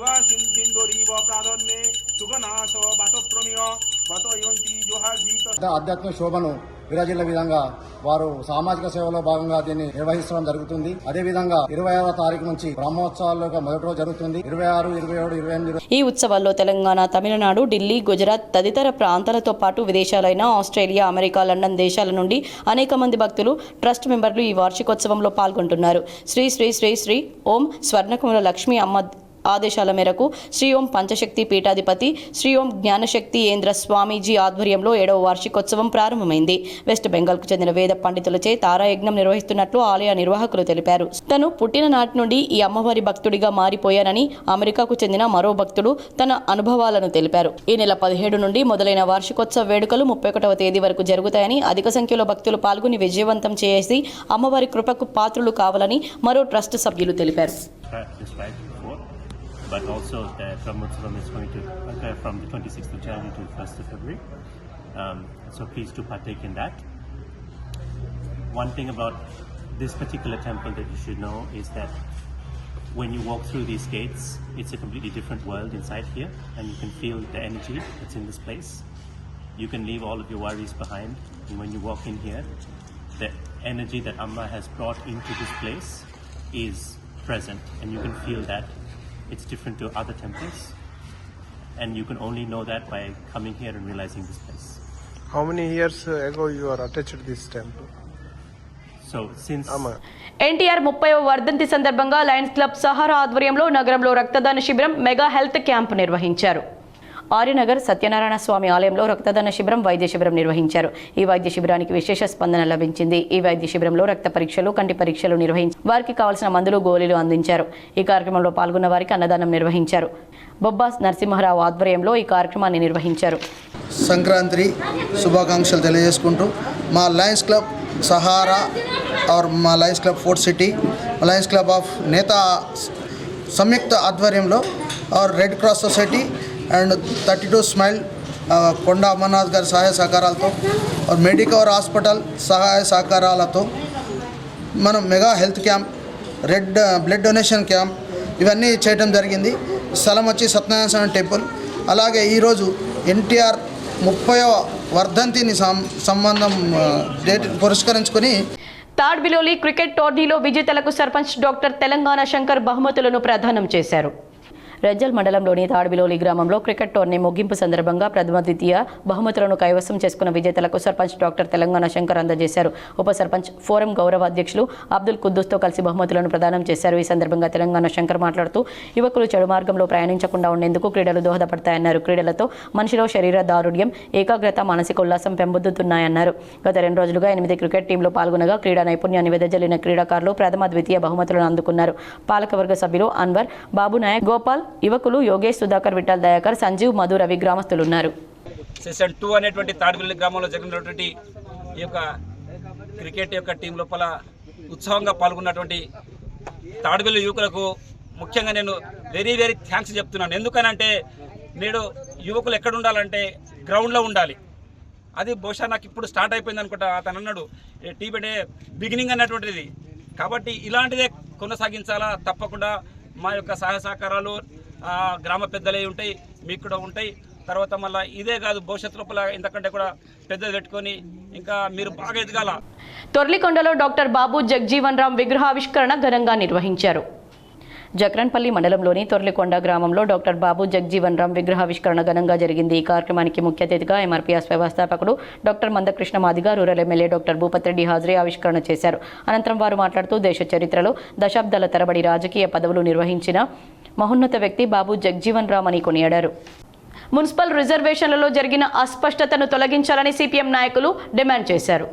ఆధ్యాత్మిక శోభను విరాజిల్ల విధంగా వారు సామాజిక సేవలో భాగంగా దీన్ని నిర్వహించడం జరుగుతుంది. అదేవిధంగా 26వ తారీఖు నుంచి బ్రహ్మోత్సవాల్లో మొదటి రోజు జరుగుతుంది. 26, 27, 28 ఈ ఉత్సవాల్లో తెలంగాణ, తమిళనాడు, ఢిల్లీ, గుజరాత్ తదితర ప్రాంతాలతో పాటు విదేశాలైన ఆస్ట్రేలియా, అమెరికా, లండన్ దేశాల నుండి అనేక మంది భక్తులు, ట్రస్ట్ మెంబర్లు ఈ వార్షికోత్సవంలో పాల్గొంటున్నారు. శ్రీ శ్రీ శ్రీ శ్రీ ఓం స్వర్ణకుమల లక్ష్మీ అమ్మ ఆదేశాల మేరకు శ్రీ ఓం పంచశక్తి పీఠాధిపతి శ్రీ ఓం జ్ఞానశక్తి ఏంద్ర స్వామీజీ ఆధ్వర్యంలో 7వ వార్షికోత్సవం ప్రారంభమైంది. వెస్ట్ బెంగాల్కు చెందిన వేద పండితులచే తారాయజ్ఞం నిర్వహిస్తున్నట్లు ఆలయ నిర్వాహకులు తెలిపారు. తను పుట్టిన నాటి నుండి ఈ అమ్మవారి భక్తుడిగా మారిపోయానని అమెరికాకు చెందిన మరో భక్తుడు తన అనుభవాలను తెలిపారు. ఈ నెల 17 నుండి మొదలైన వార్షికోత్సవ వేడుకలు 31వ తేదీ వరకు జరుగుతాయని, అధిక సంఖ్యలో భక్తులు పాల్గొని విజయవంతం చేసి అమ్మవారి కృపకు పాత్రులు కావాలని మరో ట్రస్ట్ సభ్యులు తెలిపారు. But also the Brahmotsavam is going to occur from the 26th of January to 1st of February. So please do partake in that. One thing about this particular temple that you should know is that when you walk through these gates, it's a completely different world inside here, and you can feel the energy that's in this place. You can leave all of your worries behind, and when you walk in here, the energy that Amma has brought into this place is present, and you can feel that. It's different to other temples, and you can only know that by coming here and realizing this place. How many years ago you are attached to this temple? So since NTR 30వ వర్ధంతి సందర్భంగా Lions club Sahara ఆధ్వర్యంలో నగరంలో రక్తదాన శిబిరం, mega health camp నిర్వహించారు. ఆర్యనగర్ సత్యనారాయణ స్వామి ఆలయంలో రక్తదాన శిబిరం, వైద్య శిబిరం నిర్వహించారు. ఈ వైద్య శిబిరానికి విశేష స్పందన లభించింది. ఈ వైద్య శిబిరంలో రక్త పరీక్షలు, కంటి పరీక్షలు నిర్వహించి వారికి కావాల్సిన మందులు, గోళీలు అందించారు. ఈ కార్యక్రమంలో పాల్గొన్న వారికి అన్నదానం నిర్వహించారు. బొబ్బాస్ నరసింహరావు ఆధ్వర్యంలో ఈ కార్యక్రమాన్ని నిర్వహించారు. సంక్రాంతి శుభాకాంక్షలు తెలియజేసుకుంటూ మా లయన్స్ క్లబ్ సహారా और మా Lions club fort city, Lions club of Neta సంయుక్త ఆధ్వర్యంలో और red cross society and 32 smile Konda Amarnath గారి సహాయ సహకారాలతో और మెడికవర్ హాస్పిటల్ సహాయ సహకారాలతో మనం mega health camp, red blood donation camp ఇవన్నీ చేయడం జరిగింది. స్థలం వచ్చి సత్యనారాయణ స్వామి టెంపుల్. అలాగే ఈరోజు ఎన్టీఆర్ 30వ వర్ధంతిని సంబంధం డేట్ పురస్కరించుకొని తాడ్బిలోలి క్రికెట్ టోర్నీలో విజేతలకు సర్పంచ్ డాక్టర్ తెలంగాణ శంకర్ బహుమతులను ప్రదానం చేశారు. రెజ్జల్ మండలంలోని తాడ్బిలోలి గ్రామంలో క్రికెట్ టోర్నీ ముగింపు సందర్భంగా ప్రథమ, ద్వితీయ బహుమతులను కైవసం చేసుకున్న విజేతలకు సర్పంచ్ డాక్టర్ తెలంగాణ శంకర్ అందజేశారు. ఉప సర్పంచ్ ఫోరం గౌరవ అధ్యక్షులు అబ్దుల్ కుద్దూస్తో కలిసి బహుమతులను ప్రదానం చేశారు. ఈ సందర్భంగా తెలంగాణ శంకర్ మాట్లాడుతూ యువకులు చెడు మార్గంలో ప్రయాణించకుండా ఉండేందుకు క్రీడలు దోహదపడతాయన్నారు. క్రీడలతో మనిషిలో శరీర దారుఢ్యం, ఏకాగ్రత, మానసిక ఉల్లాసం పెంపొందుతున్నాయన్నారు. గత 2 రోజులుగా 8 క్రికెట్ టీంలు పాల్గొనగా క్రీడా నైపుణ్యాన్ని వెదజల్లిన క్రీడాకారులు ప్రథమ, ద్వితీయ బహుమతులను అందుకున్నారు. పాలకవర్గ సభ్యులు అన్వర్, బాబు నాయక్, గోపాల్, యువకులు యోగేష్, సుధాకర్, విఠల్, దయాకర్, సంజీవ్, మధు, రవి గ్రామస్తులున్నారు. సెషన్ 2 అనేటువంటి తాడ్బిల్లి గ్రామంలో జరిగినటువంటి ఈ యొక్క క్రికెట్ యొక్క టీం లోపల ఉత్సాహంగా పాల్గొన్నటువంటి తాడ్బిల్లి యువకులకు ముఖ్యంగా నేను వెరీ థ్యాంక్స్ చెప్తున్నాను. ఎందుకనంటే నేడు యువకులు ఎక్కడ ఉండాలంటే గ్రౌండ్లో ఉండాలి. అది బహుశా నాకు ఇప్పుడు స్టార్ట్ అయిపోయింది అనుకుంటా. అతను అన్నాడు టీం అంటే బిగినింగ్ అన్నటువంటిది. కాబట్టి ఇలాంటిదే కొనసాగించాలా. తప్పకుండా మా యొక్క సహాయ సహకారాలు గ్రామ పెద్దలే ఉంటాయి, మీకు కూడా ఉంటాయి. తర్వాత మళ్ళీ ఇదే కాదు, భవిష్యత్తు లోపల ఇంతకంటే కూడా పెద్దది పెట్టుకొని ఇంకా మీరు బాగా ఎదగాల. తొర్లికొండలో డాక్టర్ బాబు జగ్జీవన్ రామ్ విగ్రహావిష్కరణ ఘనంగా నిర్వహించారు. జక్రన్పల్లి మండలంలోని తొర్లికొండ గ్రామంలో డాక్టర్ బాబు జగ్జీవన్ రామ్ విగ్రహావిష్కరణ ఘనంగా జరిగింది. ఈ కార్యక్రమానికి ముఖ్య అతిథిగా ఎంఆర్పీఎస్ వ్యవస్థాపకుడు doctor Mandakrishna Madiga, rural MLA doctor Bhupat Reddy హాజరై ఆవిష్కరణ చేశారు. అనంతరం వారు మాట్లాడుతూ దేశ చరిత్రలో దశాబ్దాల తరబడి రాజకీయ పదవులు నిర్వహించిన మహోన్నత వ్యక్తి బాబు జగ్జీవన్ రామ్ అని కొనియాడారు. మున్సిపల్ రిజర్వేషన్లలో జరిగిన అస్పష్టతను తొలగించాలని సిపిఎం నాయకులు డిమాండ్ చేశారు.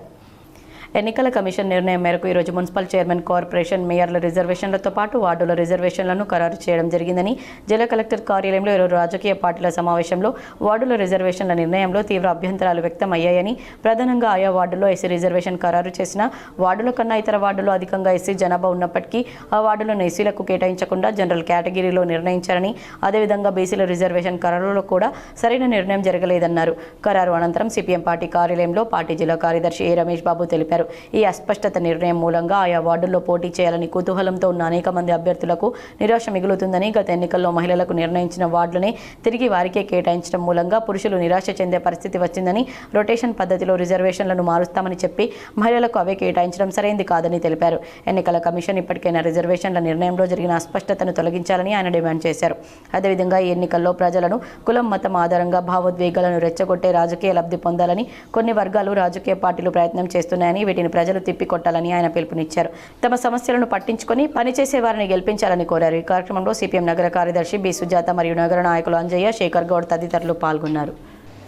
ఎన్నికల కమిషన్ నిర్ణయం మేరకు ఈరోజు మున్సిపల్ చైర్మన్, కార్పొరేషన్ మేయర్ల రిజర్వేషన్లతో పాటు వార్డుల రిజర్వేషన్లను ఖరారు చేయడం జరిగిందని జిల్లా కలెక్టర్ కార్యాలయంలో ఈరోజు రాజకీయ పార్టీల సమావేశంలో వార్డుల రిజర్వేషన్ల నిర్ణయంలో తీవ్ర అభ్యంతరాలు వ్యక్తమయ్యాయని, ప్రధానంగా ఆయా వార్డుల్లో ఎస్సీ రిజర్వేషన్ ఖరారు చేసిన వార్డుల కన్నా ఇతర వార్డుల్లో అధికంగా ఎస్సీ జనాభా ఉన్నప్పటికీ ఆ వార్డులను ఎస్సీలకు కేటాయించకుండా జనరల్ కేటగిరీలో నిర్ణయించారని, అదేవిధంగా బీసీల రిజర్వేషన్ ఖరారులో కూడా సరైన నిర్ణయం జరగలేదన్నారు. ఖరారు అనంతరం సిపిఎం పార్టీ కార్యాలయంలో పార్టీ జిల్లా కార్యదర్శి ఏ రమేష్ బాబు తెలిపారు. ఈ అస్పష్టత నిర్ణయం మూలంగా ఆయా వార్డుల్లో పోటీ చేయాలని కుతూహలంతో ఉన్న అనేక మంది అభ్యర్థులకు నిరాశ మిగులుతుందని, గత ఎన్నికల్లో మహిళలకు నిర్ణయించిన వార్డులనే తిరిగి వారికే కేటాయించడం మూలంగా పురుషులు నిరాశ చెందే పరిస్థితి వచ్చిందని, రొటేషన్ పద్ధతిలో రిజర్వేషన్లను మారుస్తామని చెప్పి మహిళలకు అవే కేటాయించడం సరైంది కాదని తెలిపారు. ఎన్నికల కమిషన్ ఇప్పటికైనా రిజర్వేషన్ల నిర్ణయంలో జరిగిన అస్పష్టతను తొలగించాలని ఆయన డిమాండ్ చేశారు. అదేవిధంగా ఈ ఎన్నికల్లో ప్రజలను కులం, మతం ఆధారంగా భావోద్వేగాలను రెచ్చగొట్టే రాజకీయ లబ్ధి పొందాలని కొన్ని వర్గాలు, రాజకీయ పార్టీలు ప్రయత్నం చేస్తున్నాయని, వీటిని ప్రజలు తిప్పికొట్టాలని ఆయన పిలుపునిచ్చారు. తమ సమస్యలను పట్టించుకొని పనిచేసే వారిని గెలిపించాలని కోరారు. ఈ కార్యక్రమంలో సిపిఎం నగర కార్యదర్శి బి సుజాత మరియు నగర నాయకులు అంజయ్య, శేఖర్ గౌడ్ తదితరులు పాల్గొన్నారు.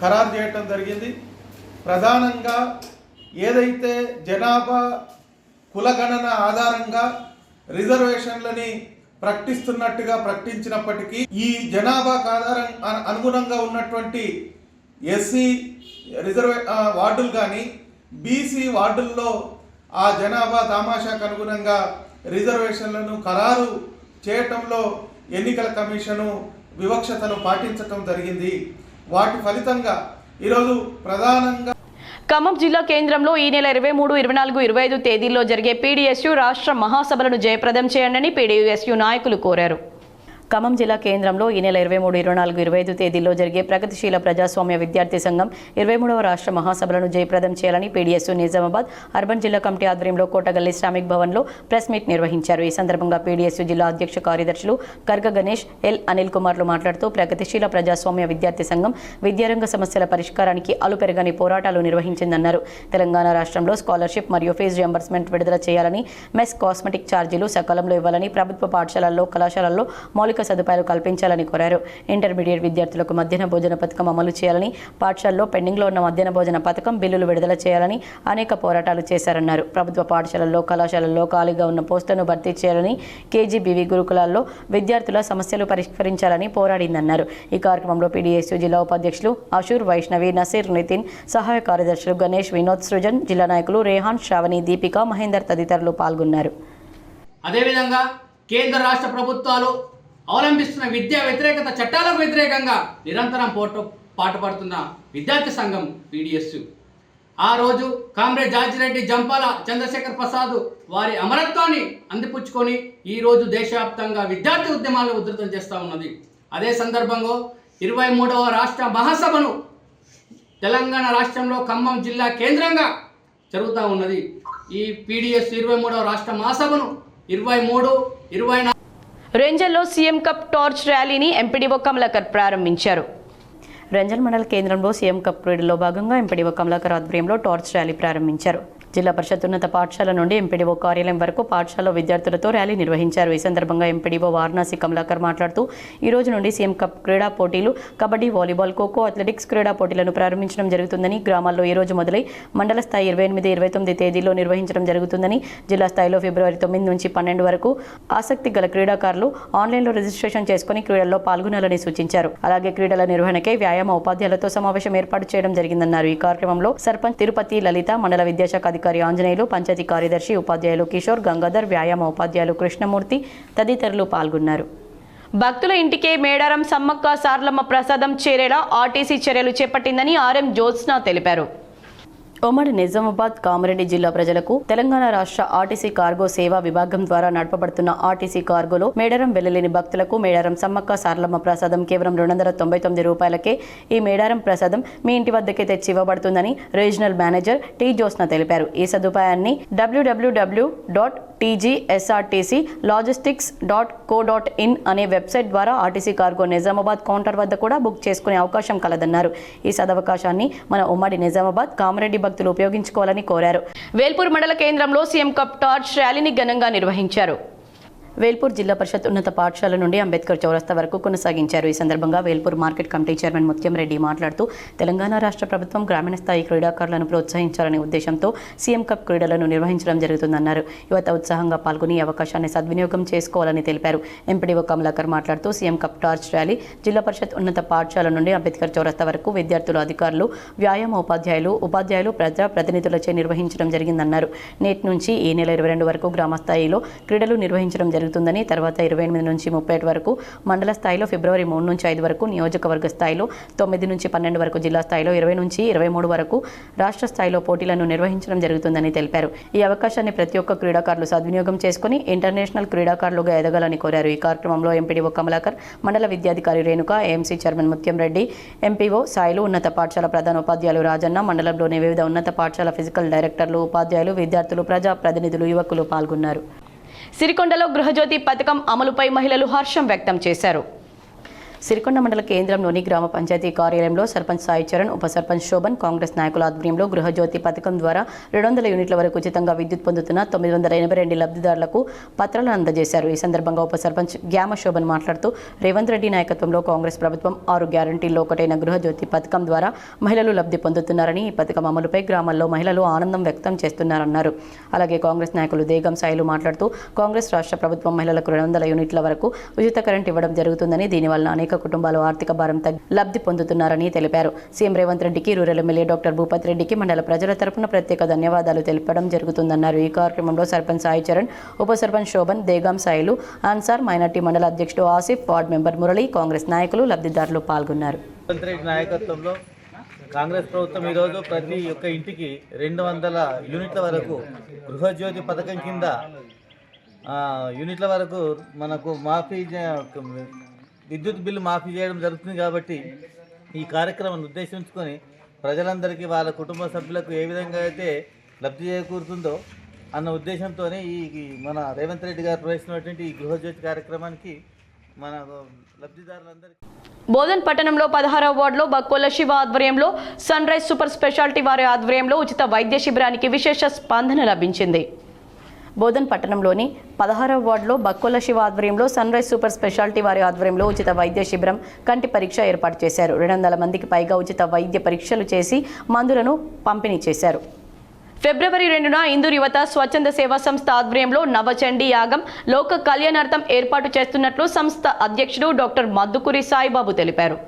ఖరారు చేయడం జరిగింది. ప్రధానంగా ఏదైతే జనాభా కులగణన ఆధారంగా రిజర్వేషన్లని ప్రకటిస్తున్నట్టుగా ప్రకటించినప్పటికీ ఈ జనాభాకు అనుగుణంగా ఉన్నటువంటి ఎస్సీ వార్డులు కానీ బీసీ వార్డుల్లో ఆ జనాభా తామాషాకు అనుగుణంగా రిజర్వేషన్లను ఖరారు చేయటంలో ఎన్నికల కమిషను వివక్షతను పాటించటం జరిగింది. వాటి ఫలితంగా ఈరోజు ప్రధానంగా ఖమ్మం జిల్లా కేంద్రంలో ఈ నెల 23, 24, 25 తేదీల్లో జరిగే పీడీఎస్యూ రాష్ట్ర మహాసభలను జయప్రదం చేయండి పీడీఎస్యూ నాయకులు కోరారు. ఖమ్మం జిల్లా కేంద్రంలో ఈ నెల 23, 24, 25 తేదీల్లో జరిగే ప్రగతిశీల ప్రజాస్వామ్య విద్యార్థి సంఘం 23వ రాష్ట్ర మహాసభలను జయప్రదం చేయాలని పీడీఎస్యూ నిజామాబాద్ అర్బన్ జిల్లా కమిటీ ఆధ్వర్యంలో కోటగల్లి శ్రామిక్ భవన్లో ప్రెస్ మీట్ నిర్వహించారు. ఈ సందర్భంగా పీడీఎస్యూ జిల్లా అధ్యక్ష కార్యదర్శులు గర్గ గణేష్, ఎల్ అనిల్ కుమార్లు మాట్లాడుతూ ప్రగతిశీల ప్రజాస్వామ్య విద్యార్థి సంఘం విద్యారంగ సమస్యల పరిష్కారానికి అలుపెరగని పోరాటాలు నిర్వహించిందన్నారు. తెలంగాణ రాష్ట్రంలో స్కాలర్షిప్ మరియు ఫీజు రియంబర్స్మెంట్ విడుదల చేయాలని, మెస్ కాస్మెటిక్ ఛార్జీలు సకాలంలో ఇవ్వాలని, ప్రభుత్వ పాఠశాలల్లో, కళాశాలల్లో మౌలిక సదుపాయాలు కల్పించాలని కోరారు. ఇంటర్మీడియట్ విద్యార్థులకు మధ్యాహ్న భోజన పథకం అమలు చేయాలని, పాఠశాలలో పెండింగ్లో ఉన్న మధ్యాహ్న భోజన పథకం బిల్లులు విడుదల చేయాలని అనేక పోరాటాలు చేశారన్నారు. ప్రభుత్వ పాఠశాలల్లో, కళాశాలల్లో ఖాళీగా ఉన్న పోస్టులను భర్తీ చేయాలని, కేజీబీవీ గురుకులాల్లో విద్యార్థుల సమస్యలు పరిష్కరించాలని పోరాడిందన్నారు. ఈ కార్యక్రమంలో పీడీఎస్యూ జిల్లా ఉపాధ్యక్షులు అషూర్, వైష్ణవి, నసీర్, నితిన్, సహాయ కార్యదర్శులు గణేష్, వినోద్, సృజన్, జిల్లా నాయకులు రేహాన్, శ్రావణి, దీపిక, మహేందర్ తదితరులు పాల్గొన్నారు. అదేవిధంగా కేంద్ర రాష్ట్ర ప్రభుత్వాలు అవలంబిస్తున్న విద్యా వ్యతిరేకత చట్టాలకు వ్యతిరేకంగా నిరంతరం పాటుపడుతున్న విద్యార్థి సంఘం పీడీఎస్యూ. ఆ రోజు కామ్రేడ్ జార్జిరెడ్డి, జంపాల చంద్రశేఖర్ ప్రసాద్ వారి అమరత్వాన్ని అందిపుచ్చుకొని ఈరోజు దేశవ్యాప్తంగా విద్యార్థి ఉద్యమాలను ఉధృతం చేస్తూ ఉన్నది. అదే సందర్భంగా 23వ రాష్ట్ర మహాసభను తెలంగాణ రాష్ట్రంలో ఖమ్మం జిల్లా కేంద్రంగా జరుగుతూ ఉన్నది. ఈ పీడీఎస్యూ 23వ రాష్ట్ర మహాసభను 23, 24 రెంజల్లో సీఎం కప్ టార్చ్ ర్యాలీని ఎంపీడీఓ కమలాకర్ ప్రారంభించారు. రెంజల్ మండల కేంద్రంలో సీఎం కప్ క్రీడలో భాగంగా ఎంపీడీఓ కమలాకర్ ఆధ్వర్యంలో టార్చ్ ర్యాలీ ప్రారంభించారు. జిల్లా పరిషత్ ఉన్నత పాఠశాల నుండి ఎంపీడీఓ కార్యాలయం వరకు పాఠశాలలో విద్యార్థులతో ర్యాలీ నిర్వహించారు. ఈ సందర్భంగా ఎంపీడీఓ వారణాసి కమలాకర్ మాట్లాడుతూ ఈ రోజు నుండి సీఎం కప్ క్రీడా పోటీలు, కబడ్డీ, వాలీబాల్, ఖోఖో, అథ్లెటిక్స్ క్రీడా పోటీలను ప్రారంభించడం జరుగుతుందని, గ్రామాల్లో ఈ రోజు మొదలై మండల స్థాయి 28, 29 తేదీల్లో నిర్వహించడం జరుగుతుందని, జిల్లా స్థాయిలో ఫిబ్రవరి 9 నుంచి 12 వరకు ఆసక్తి గల క్రీడాకారులు ఆన్లైన్లో రిజిస్ట్రేషన్ చేసుకుని క్రీడల్లో పాల్గొనాలని సూచించారు. అలాగే క్రీడల నిర్వహణకై వ్యాయామ ఉపాధ్యాయులతో సమావేశం ఏర్పాటు చేయడం జరిగిందన్నారు. ఈ కార్యక్రమంలో సర్పంచ్ తిరుపతి లలిత, మండల విద్యాశాఖ అధికారి ఆంజనేయులు, పంచాయతీ కార్యదర్శి ఉపాధ్యాయులు కిషోర్, గంగాధర్, వ్యాయామ ఉపాధ్యాయులు కృష్ణమూర్తి తదితరులు పాల్గొన్నారు. భక్తుల ఇంటికే మేడారం సమ్మక్క సార్లమ్మ ప్రసాదం చేరేలా ఆర్టీసీ చర్యలు చేపట్టిందని ఆర్ఎం జ్యోత్స్న తెలిపారు. ఉమ్మడి నిజామాబాద్, కామారెడ్డి జిల్లా ప్రజలకు తెలంగాణ రాష్ట్ర ఆర్టీసీ కార్గో సేవా విభాగం ద్వారా నడపబడుతున్న ఆర్టీసీ కార్గోలో మేడారం వెళ్లలేని భక్తులకు మేడారం సమ్మక్క సార్లమ్మ ప్రసాదం కేవలం 299 రూపాయలకే ఈ మేడారం ప్రసాదం మీ ఇంటి వద్దకే తెచ్చి ఇవ్వబడుతుందని రీజనల్ మేనేజర్ టి జ్యోత్స్న తెలిపారు. ఈ సదుపాయాన్ని www.tgsrtclogistics.co.in అనే వెబ్సైట్ ద్వారా ఆర్టీసీ కార్గో నిజామాబాద్ కౌంటర్ వద్ద కూడా బుక్ చేసుకునే అవకాశం కలదన్నారు. ఈ సదవకాశాన్ని మన ఉమ్మడి నిజామాబాద్, కామారెడ్డి భక్తులు ఉపయోగించుకోవాలని కోరారు. వేల్పూర్ మండల కేంద్రంలో సీఎం కప్ టార్చ్ ర్యాలీని ఘనంగా నిర్వహించారు. వేల్పూర్ జిల్లా పరిషత్ ఉన్నత పాఠశాల నుండి అంబేద్కర్ చౌరస్తా వరకు కొనసాగించారు. ఈ సందర్భంగా వేల్పూర్ మార్కెట్ కమిటీ చైర్మన్ ముత్యం రెడ్డి మాట్లాడుతూ తెలంగాణ రాష్ట్ర ప్రభుత్వం గ్రామీణ స్థాయి క్రీడాకారులను ప్రోత్సహించాలనే ఉద్దేశంతో సీఎం కప్ క్రీడలను నిర్వహించడం జరుగుతుందన్నారు. యువత ఉత్సాహంగా పాల్గొని అవకాశాన్ని సద్వినియోగం చేసుకోవాలని తెలిపారు. ఎంపీడీఓ కమలాకర్ మాట్లాడుతూ సీఎం కప్ టార్చ్ ర్యాలీ జిల్లా పరిషత్ ఉన్నత పాఠశాల నుండి అంబేద్కర్ చౌరస్తా వరకు విద్యార్థులు, అధికారులు, వ్యాయామ ఉపాధ్యాయులు, ప్రజా ప్రతినిధులచే నిర్వహించడం జరిగిందన్నారు. నేటి నుంచి ఈ నెల 22 వరకు గ్రామ స్థాయిలో క్రీడలు నిర్వహించడం జరుగుతుందని, తర్వాత 28 నుంచి 30 వరకు మండల స్థాయిలో, ఫిబ్రవరి 3 నుంచి 5 వరకు నియోజకవర్గ స్థాయిలో, 9 నుంచి 12 వరకు జిల్లా స్థాయిలో, 20 నుంచి 23 వరకు రాష్ట్ర స్థాయిలో పోటీలను నిర్వహించడం జరుగుతుందని తెలిపారు. ఈ అవకాశాన్ని ప్రతి ఒక్క క్రీడాకారులు సద్వినియోగం చేసుకుని ఇంటర్నేషనల్ క్రీడాకారులుగా ఎదగాలని కోరారు. ఈ కార్యక్రమంలో ఎంపీడీఓ కమలాకర్, మండల విద్యాధికారి రేణుక, ఏఎంసీ చైర్మన్ ముత్యం రెడ్డి, ఎంపీఓ సాయిలు, ఉన్నత పాఠశాల ప్రధానోపాధ్యాయులు రాజన్న, మండలంలోని వివిధ ఉన్నత పాఠశాల ఫిజికల్ డైరెక్టర్లు, ఉపాధ్యాయులు, విద్యార్థులు, ప్రజా ప్రతినిధులు, యువకులు పాల్గొన్నారు. సిరికొండలో గృహజ్యోతి పథకం అమలుపై మహిళలు హర్షం వ్యక్తం చేశారు. సిరికొండ మండల కేంద్రంలోని గ్రామ పంచాయతీ కార్యాలయంలో సర్పంచ్ సాయి చరణ్, ఉప సర్పంచ్ శోభన్, కాంగ్రెస్ నాయకుల ఆధ్వర్యంలో గృహజ్యోతి పథకం ద్వారా 200 యూనిట్ల వరకు ఉచితంగా విద్యుత్ పొందుతున్న 982 లబ్ధిదారులకు పత్రాలను అందజేశారు. ఈ సందర్భంగా ఉప సర్పంచ్ గ్యామ శోభన్ మాట్లాడుతూ రేవంత్ రెడ్డి నాయకత్వంలో కాంగ్రెస్ ప్రభుత్వం 6 గ్యారంటీల్లో ఒకటైన గృహజ్యోతి పథకం ద్వారా మహిళలు లబ్ధి పొందుతున్నారని, ఈ పథకం అమలుపై గ్రామాల్లో మహిళలు ఆనందం వ్యక్తం చేస్తున్నారన్నారు. అలాగే కాంగ్రెస్ నాయకులు దేగం సాయిలు మాట్లాడుతూ కాంగ్రెస్ రాష్ట్ర ప్రభుత్వం మహిళలకు 200 యూనిట్ల వరకు ఉచిత కరెంట్ ఇవ్వడం జరుగుతుందని, దీనివల్ల అనేక కుటుంబాలు ఆర్థిక భారం తగ్గి లబ్ధి పొందుతున్నారని తెలిపారు. సీఎం రేవంత్ రెడ్డికి, రూరల్ ఎమ్మెల్యే డాక్టర్ భూపత్ రెడ్డికి మండల ప్రజల తరపున ప్రత్యేక ధన్యవాదాలు తెలపడం జరుగుతుందన్నారు. ఈ కార్యక్రమంలో సర్పంచ్ సాయి చరణ్, ఉప సర్పంచ్ శోభన్, దేగాం సాయిలు, అన్సార్, మైనార్టీ మండల అధ్యక్షుడు ఆసిఫ్, వార్డు మెంబర్ మురళి, కాంగ్రెస్ నాయకులు, లబ్ధిదారులు పాల్గొన్నారు. రేవంత్ రెడ్డి నాయకత్వంలో కాంగ్రెస్ ప్రభుత్వం ఈరోజు ప్రతి ఒక్క ఇంటికి 200 యూనిట్ల వరకు గృహజ్యోతి పథకం కింద యూనిట్ల వరకు మనకు విద్యుత్ బిల్లు మాఫీ చేయడం జరుగుతుంది. కాబట్టి ఈ కార్యక్రమాన్ని ఉద్దేశించుకొని ప్రజలందరికీ, వాళ్ళ కుటుంబ సభ్యులకు ఏ విధంగా అయితే లబ్ధి చేకూరుతుందో అన్న ఉద్దేశంతోనే ఈ మన రేవంత్ రెడ్డి గారు ప్రవేశించినటువంటి ఈ గృహజ్యోతి కార్యక్రమానికి మన లబ్ధిదారులందరికీ. బోధన్ పట్టణంలో 16వ వార్డులో బక్కోల శివ ఆధ్వర్యంలో సన్ రైజ్ సూపర్ స్పెషాలిటీ వారి ఆధ్వర్యంలో ఉచిత వైద్య శిబిరానికి విశేష స్పందన లభించింది. బోధన్ పట్టణంలోని 16వ వార్డులో బక్కోల శివ ఆధ్వర్యంలో సన్ రైజ్ సూపర్ స్పెషాలిటీ వారి ఆధ్వర్యంలో ఉచిత వైద్య శిబిరం, కంటి పరీక్ష ఏర్పాటు చేశారు. 200 మందికి పైగా ఉచిత వైద్య పరీక్షలు చేసి మందులను పంపిణీ చేశారు. ఫిబ్రవరి 2న ఇందూరు యువత స్వచ్ఛంద సేవా సంస్థ ఆధ్వర్యంలో నవచండీ యాగం లోక కళ్యాణార్థం ఏర్పాటు చేస్తున్నట్లు సంస్థ అధ్యక్షుడు డాక్టర్ మద్దుకూరి సాయిబాబు తెలిపారు.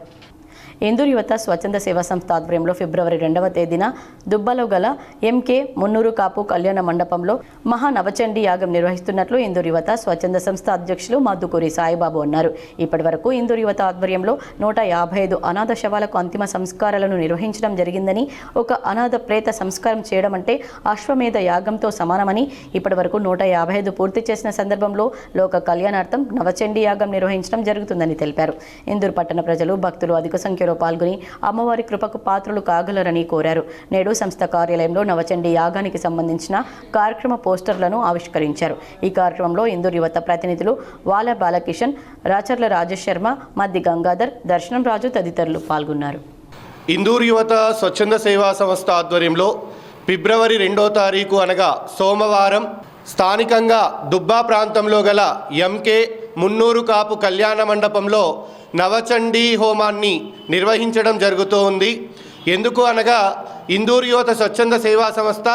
ఇందూరు యువత స్వచ్ఛంద సేవా సంస్థ ఆధ్వర్యంలో ఫిబ్రవరి 2వ తేదీన దుబ్బలో గల ఎంకే మున్నూరు కాపు కళ్యాణ మండపంలో మహా నవచండీ యాగం నిర్వహిస్తున్నట్లు ఇందూరు యువత స్వచ్ఛంద సంస్థ అధ్యక్షులు మద్దుకూరి సాయిబాబు అన్నారు. ఇప్పటి వరకు ఇందూరు యువత ఆధ్వర్యంలో 155 అనాథ శవాలకు అంతిమ సంస్కారాలను నిర్వహించడం జరిగిందని, ఒక అనాథ ప్రేత సంస్కారం చేయడం అంటే అశ్వమేధ యాగంతో సమానమని, ఇప్పటి వరకు 155 పూర్తి చేసిన సందర్భంలో లోక కళ్యాణార్థం నవచండీ యాగం నిర్వహించడం జరుగుతుందని తెలిపారు. ఇందూరు పట్టణ ప్రజలు, భక్తులు అధిక సంఖ్యలో పాల్గొని అమ్మవారి కృపకు పాత్రులు కాగలరని కోరారు. నేడు సంస్థ కార్యాలయంలో నవచండీ యాగానికి సంబంధించిన కార్యక్రమ పోస్టర్లను ఆవిష్కరించారు. ఈ కార్యక్రమంలో ఇందూరు యువత ప్రతినిధులు వాల బాలకిషన్, రాచర్ల రాజేష్ శర్మ, మద్ది గంగాధర్, దర్శనం రాజు తదితరులు పాల్గొన్నారు. ఇందూరు యువత స్వచ్ఛంద సేవా సంస్థ ఆధ్వర్యంలో ఫిబ్రవరి 2వ తారీఖు అనగా సోమవారం స్థానికంగా దుబ్బా ప్రాంతంలో గల ఎంకే మున్నూరు కాపు కళ్యాణ మండపంలో నవచండీ హోమాన్ని నిర్వహించడం జరుగుతూ ఉంది. ఎందుకు అనగా ఇందూరు యువత స్వచ్ఛంద సేవా సంస్థ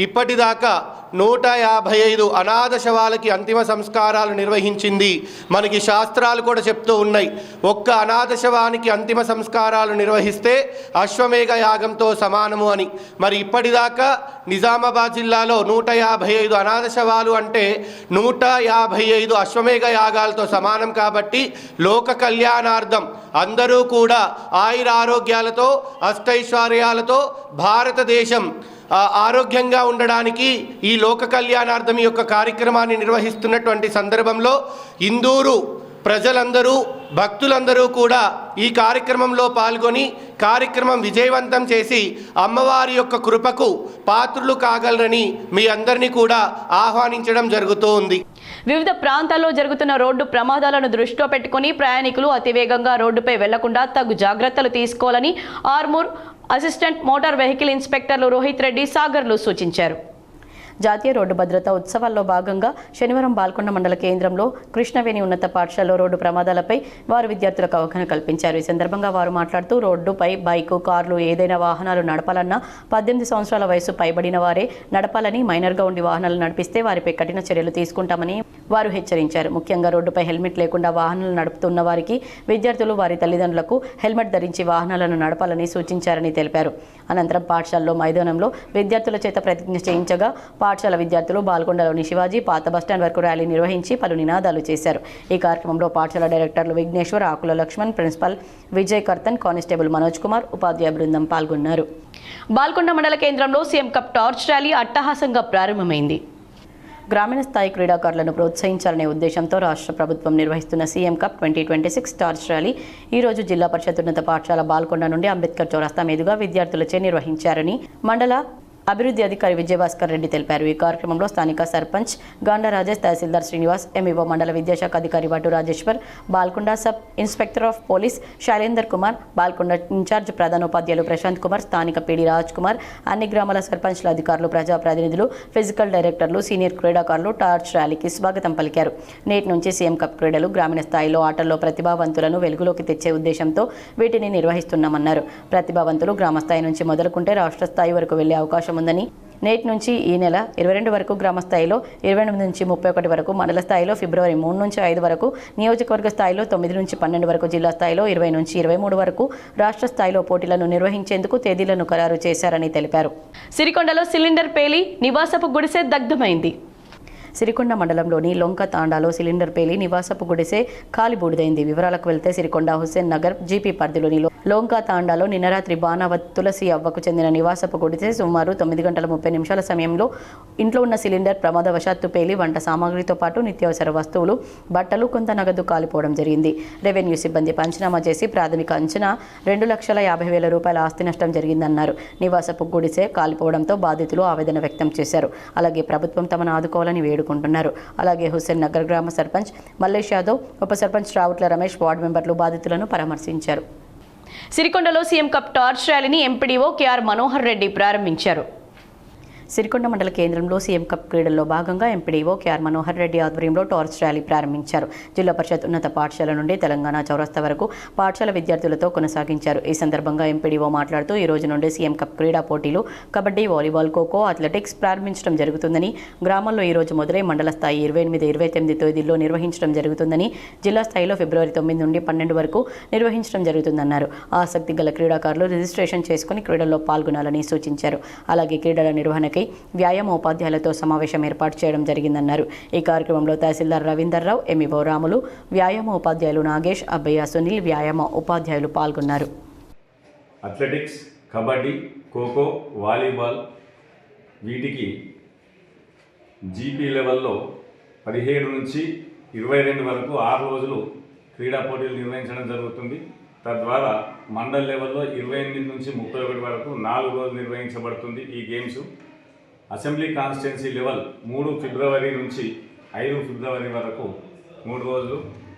ఇప్పటిదాకా 155 అనాథ శవాలకి అంతిమ సంస్కారాలు నిర్వహించింది. మనకి శాస్త్రాలు కూడా చెప్తూ ఉన్నాయి, ఒక్క అనాథ శవానికి అంతిమ సంస్కారాలు నిర్వహిస్తే అశ్వమేఘ యాగంతో సమానము అని. మరి ఇప్పటిదాకా నిజామాబాద్ జిల్లాలో 155 అనాథ శవాలు అంటే 155 అశ్వమేఘ యాగాలతో సమానం. కాబట్టి లోక కళ్యాణార్థం అందరూ కూడా ఆయురారోగ్యాలతో, అష్టైశ్వర్యాలతో భారతదేశం ఆరోగ్యంగా ఉండడానికి ఈ లోక కళ్యాణార్థం యొక్క కార్యక్రమాన్ని నిర్వహిస్తున్నటువంటి సందర్భంలో ఇందూరు ప్రజలందరూ, భక్తులందరూ కూడా ఈ కార్యక్రమంలో పాల్గొని కార్యక్రమం విజయవంతం చేసి అమ్మవారి యొక్క కృపకు పాత్రులు కాగలరని మీ అందరినీ కూడా ఆహ్వానించడం జరుగుతూ ఉంది. వివిధ ప్రాంతాల్లో జరుగుతున్న రోడ్డు ప్రమాదాలను దృష్టిలో పెట్టుకుని ప్రయాణికులు అతివేగంగా రోడ్డుపై వెళ్లకుండా తగు జాగ్రత్తలు తీసుకోవాలని ఆర్మూర్ అసిస్టెంట్ మోటార్ వెహికల్ ఇన్స్పెక్టర్లు రోహిత్ రెడ్డి, సాగర్లు సూచించారు. జాతీయ రోడ్డు భద్రతా ఉత్సవాల్లో భాగంగా శనివారం బాల్కొండ మండల కేంద్రంలో కృష్ణవేణి ఉన్నత పాఠశాలలో రోడ్డు ప్రమాదాలపై వారు విద్యార్థులకు అవగాహన కల్పించారు. ఈ సందర్భంగా వారు మాట్లాడుతూ రోడ్డుపై బైకు, కార్లు ఏదైనా వాహనాలు నడపాలన్నా 18 సంవత్సరాల వయసు పైబడిన వారే నడపాలని, మైనర్గా ఉండి వాహనాలు నడిపిస్తే వారిపై కఠిన చర్యలు తీసుకుంటామని వారు హెచ్చరించారు. ముఖ్యంగా రోడ్డుపై హెల్మెట్ లేకుండా వాహనాలు నడుపుతున్న వారికి విద్యార్థులు వారి తల్లిదండ్రులకు హెల్మెట్ ధరించి వాహనాలను నడపాలని సూచించారని తెలిపారు. అనంతరం పాఠశాలలో మైదానంలో విద్యార్థుల చేత ప్రతిజ్ఞ చేయించగా పాఠశాల విద్యార్థులు బాల్కొండలోని శివాజీ పాత బస్టాండ్ వరకు ర్యాలీ నిర్వహించి పలు నినాదాలు చేశారు. ఈ కార్యక్రమంలో పాఠశాల డైరెక్టర్లు విఘ్నేశ్వర్, ఆకుల లక్ష్మణ్, ప్రిన్సిపల్ విజయ్ కర్తన్, కానిస్టేబుల్ మనోజ్ కుమార్, ఉపాధ్యాయ బృందం పాల్గొన్నారు. బాల్కొండ మండల కేంద్రంలో సీఎం కప్ టార్చ్ ర్యాలీ అట్టహాసంగా ప్రారంభమైంది. గ్రామీణ స్థాయి క్రీడాకారులను ప్రోత్సహించాలనే ఉద్దేశంతో రాష్ట్ర ప్రభుత్వం నిర్వహిస్తున్న సీఎం కప్ 2026 టార్చ్ ర్యాలీ ఈరోజు జిల్లా పరిషత్ ఉన్నత పాఠశాల బాల్కొండ నుండి అంబేద్కర్ చౌరస్తా మీదుగా విద్యార్థులచే నిర్వహించారని మండల అభివృద్ధి అధికారి విజయభాస్కర్ రెడ్డి తెలిపారు. ఈ కార్యక్రమంలో స్థానిక సర్పంచ్ గాండ రాజేష్, తహసీల్దార్ శ్రీనివాస్, ఎంఈఓ మండల విద్యాశాఖ అధికారి Vatu Rajeshwar, Balkonda sub inspector of police Shailender Kumar, Balkonda incharge ప్రధానోపాధ్యాయులు ప్రశాంత్ కుమార్, స్థానిక పీడి రాజ్ కుమార్, అన్ని గ్రామాల సర్పంచ్ల అధికారులు, ప్రజాప్రతినిధులు, ఫిజికల్ డైరెక్టర్లు, సీనియర్ క్రీడాకారులు టార్చ్ ర్యాలీకి స్వాగతం పలికారు. నేటి నుంచి సీఎం కప్ క్రీడలు గ్రామీణ స్థాయిలో ఆటల్లో ప్రతిభావంతులను వెలుగులోకి తెచ్చే ఉద్దేశంతో వీటిని నిర్వహిస్తున్నామన్నారు. ప్రతిభావంతులు గ్రామ స్థాయి నుంచి మొదలుకుంటే రాష్ట్ర స్థాయి వరకు వెళ్లే అవకాశం ఉందని, నేటి నుంచి ఈ నెల 22 వరకు గ్రామ స్థాయిలో, 28 నుంచి 31 వరకు మండల స్థాయిలో, ఫిబ్రవరి 3 నుంచి 5 వరకు నియోజకవర్గ స్థాయిలో, 9 నుంచి 12 వరకు జిల్లా స్థాయిలో, 20 నుంచి 23 వరకు రాష్ట్ర స్థాయిలో పోటీలను నిర్వహించేందుకు తేదీలను ఖరారు చేశారని తెలిపారు. సిరికొండలో సిలిండర్ పేలి నివాసపు గుడిసె దగ్ధమైంది. సిరికొండ మండలంలోని లొంక తాండాలో సిలిండర్ పేలి నివాసపు గుడిసె కాలిబూడిదైంది. వివరాలకు వెళ్తే సిరికొండ హుస్సేన్ నగర్ జీపీ పరిధిలోని లోంకా తాండాలో నిన్న రాత్రి బాణావత్ తులసి అవ్వకు చెందిన నివాసపు గుడిసె సుమారు 9 గంటల 30 నిమిషాల సమయంలో ఇంట్లో ఉన్న సిలిండర్ ప్రమాదవశాత్తు పేలి వంట సామాగ్రితో పాటు నిత్యావసర వస్తువులు, బట్టలు, కొంత నగదు కాలిపోవడం జరిగింది. రెవెన్యూ సిబ్బంది పంచనామా చేసి ప్రాథమిక అంచనా 2,50,000 రూపాయల ఆస్తి నష్టం జరిగిందన్నారు. నివాసపు గుడిసె కాలిపోవడంతో బాధితులు ఆవేదన వ్యక్తం చేశారు. అలాగే ప్రభుత్వం తమను ఆదుకోవాలని వేడుకుంటున్నారు. అలాగే హుస్సేన్ నగర్ గ్రామ సర్పంచ్ మల్లేష్ యాదవ్, ఉప సర్పంచ్ రావుట్ల రమేష్, వార్డు మెంబర్లు బాధితులను పరామర్శించారు. సిరికొండలో సీఎం కప్ టార్చ్ ర్యాలీని ఎంపీడీఓ కేఆర్ మనోహర్ రెడ్డి ప్రారంభించారు. సిరికొండ మండల కేంద్రంలో సీఎం కప్ క్రీడల్లో భాగంగా ఎంపీడీఓ కేఆర్ మనోహర్ రెడ్డి ఆధ్వర్యంలో టార్చ్ ర్యాలీ ప్రారంభించారు. జిల్లా పరిషత్ ఉన్నత పాఠశాల నుండి తెలంగాణ చౌరస్తా వరకు పాఠశాల విద్యార్థులతో కొనసాగించారు. ఈ సందర్భంగా ఎంపీడీఓ మాట్లాడుతూ ఈ రోజు నుండి సీఎం కప్ క్రీడా పోటీలు కబడ్డీ, వాలీబాల్, ఖోఖో, అథ్లెటిక్స్ ప్రారంభించడం జరుగుతుందని, గ్రామాల్లో ఈ రోజు మొదలై మండల స్థాయి 28, 29 తేదీల్లో నిర్వహించడం జరుగుతుందని, జిల్లా స్థాయిలో ఫిబ్రవరి 9 నుండి 12 వరకు నిర్వహించడం జరుగుతుందన్నారు. ఆసక్తి గల క్రీడాకారులు రిజిస్ట్రేషన్ చేసుకుని క్రీడల్లో పాల్గొనాలని సూచించారు. అలాగే క్రీడల నిర్వహణకై వ్యాయామ ఉపాధ్యాయులతో సమావేశం ఏర్పాటు చేయడం జరిగిందన్నారు. ఈ కార్యక్రమంలో తహసీల్దార్ రవీందర్ రావు, ఎంఈఓ రాములు, వ్యాయామ ఉపాధ్యాయులు నాగేష్, అబ్బయ్య, సునీల్, వ్యాయామ ఉపాధ్యాయులు పాల్గొన్నారు. అథ్లెటిక్స్, కబడ్డీ, ఖోఖో, వాలీబాల్ వీటికి జీపీ లెవెల్లో 17 నుంచి 22 వరకు 6 రోజులు క్రీడా పోటీలు నిర్వహించడం జరుగుతుంది. తద్వారా మండల్ లెవెల్లో 28 నుంచి 31 వరకు 4 రోజులు నిర్వహించబడుతుంది. ఈ గేమ్స్ అసెంబ్లీ కాన్స్టిట్యున్సీ లెవెల్ 3 ఫిబ్రవరి నుంచి 5 ఫిబ్రవరి వరకు 3 రోజులు,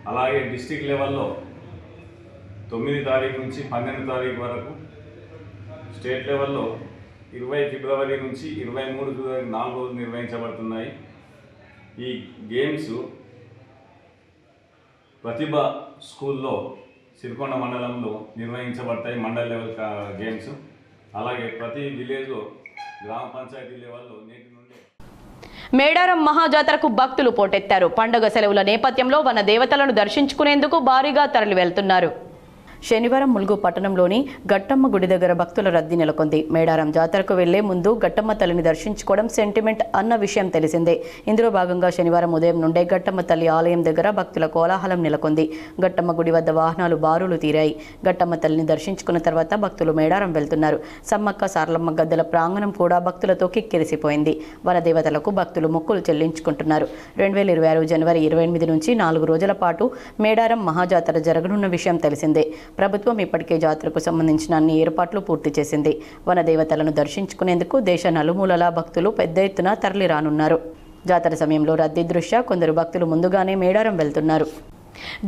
అలాగే డిస్ట్రిక్ట్ లెవెల్లో 9 తారీఖు నుంచి 12 తారీఖు వరకు, స్టేట్ లెవెల్లో 20 ఫిబ్రవరి నుంచి 23 ఫిబ్రవరి 4 రోజులు నిర్వహించబడుతున్నాయి. ఈ గేమ్స్ ప్రతిభ స్కూల్లో సిరికొండ మండలంలో నిర్వహించబడతాయి. Mandal level games. అలాగే ప్రతి విలేజ్లో గ్రామ పంచాయతీ లెవెల్లో నేటి నుండి మేడారం మహాజాతరకు భక్తులు పోటెత్తారు. పండుగ సెలవుల నేపథ్యంలో వన దేవతలను దర్శించుకునేందుకు భారీగా తరలి వెళ్తున్నారు. శనివారం ములుగు పట్టణంలోని గట్టమ్మ గుడి దగ్గర భక్తుల రద్దీ నెలకొంది. మేడారం జాతరకు వెళ్లే ముందు గట్టమ్మ తల్లిని దర్శించుకోవడం సెంటిమెంట్ అన్న విషయం తెలిసిందే. ఇందులో భాగంగా శనివారం ఉదయం నుండే గట్టమ్మ తల్లి ఆలయం దగ్గర భక్తుల కోలాహలం నెలకొంది. గట్టమ్మ గుడి వద్ద వాహనాలు బారులు తీరాయి. గట్టమ్మ తల్లిని దర్శించుకున్న తర్వాత భక్తులు మేడారం వెళ్తున్నారు. సమ్మక్క సారలమ్మ గద్దెల ప్రాంగణం కూడా భక్తులతో కిక్కిరిసిపోయింది. వనదేవతలకు భక్తులు మొక్కులు చెల్లించుకుంటున్నారు. 2026 జనవరి 28 నుంచి 4 రోజుల పాటు మేడారం మహాజాతర జరగనున్న విషయం తెలిసిందే. ప్రభుత్వం ఇప్పటికే జాతరకు సంబంధించిన అన్ని ఏర్పాట్లు పూర్తి చేసింది. వనదేవతలను దర్శించుకునేందుకు దేశ నలుమూలలా భక్తులు పెద్ద ఎత్తున తరలి రానున్నారు. జాతర సమయంలో రద్దీ దృష్ట్యా కొందరు భక్తులు ముందుగానే మేడారం వెళ్తున్నారు.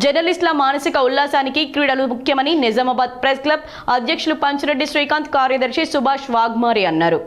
జర్నలిస్టుల మానసిక ఉల్లాసానికి క్రీడలు ముఖ్యమని నిజామాబాద్ ప్రెస్ క్లబ్ అధ్యక్షులు పంచిరెడ్డి శ్రీకాంత్, కార్యదర్శి సుభాష్ వాగ్మారి అన్నారు.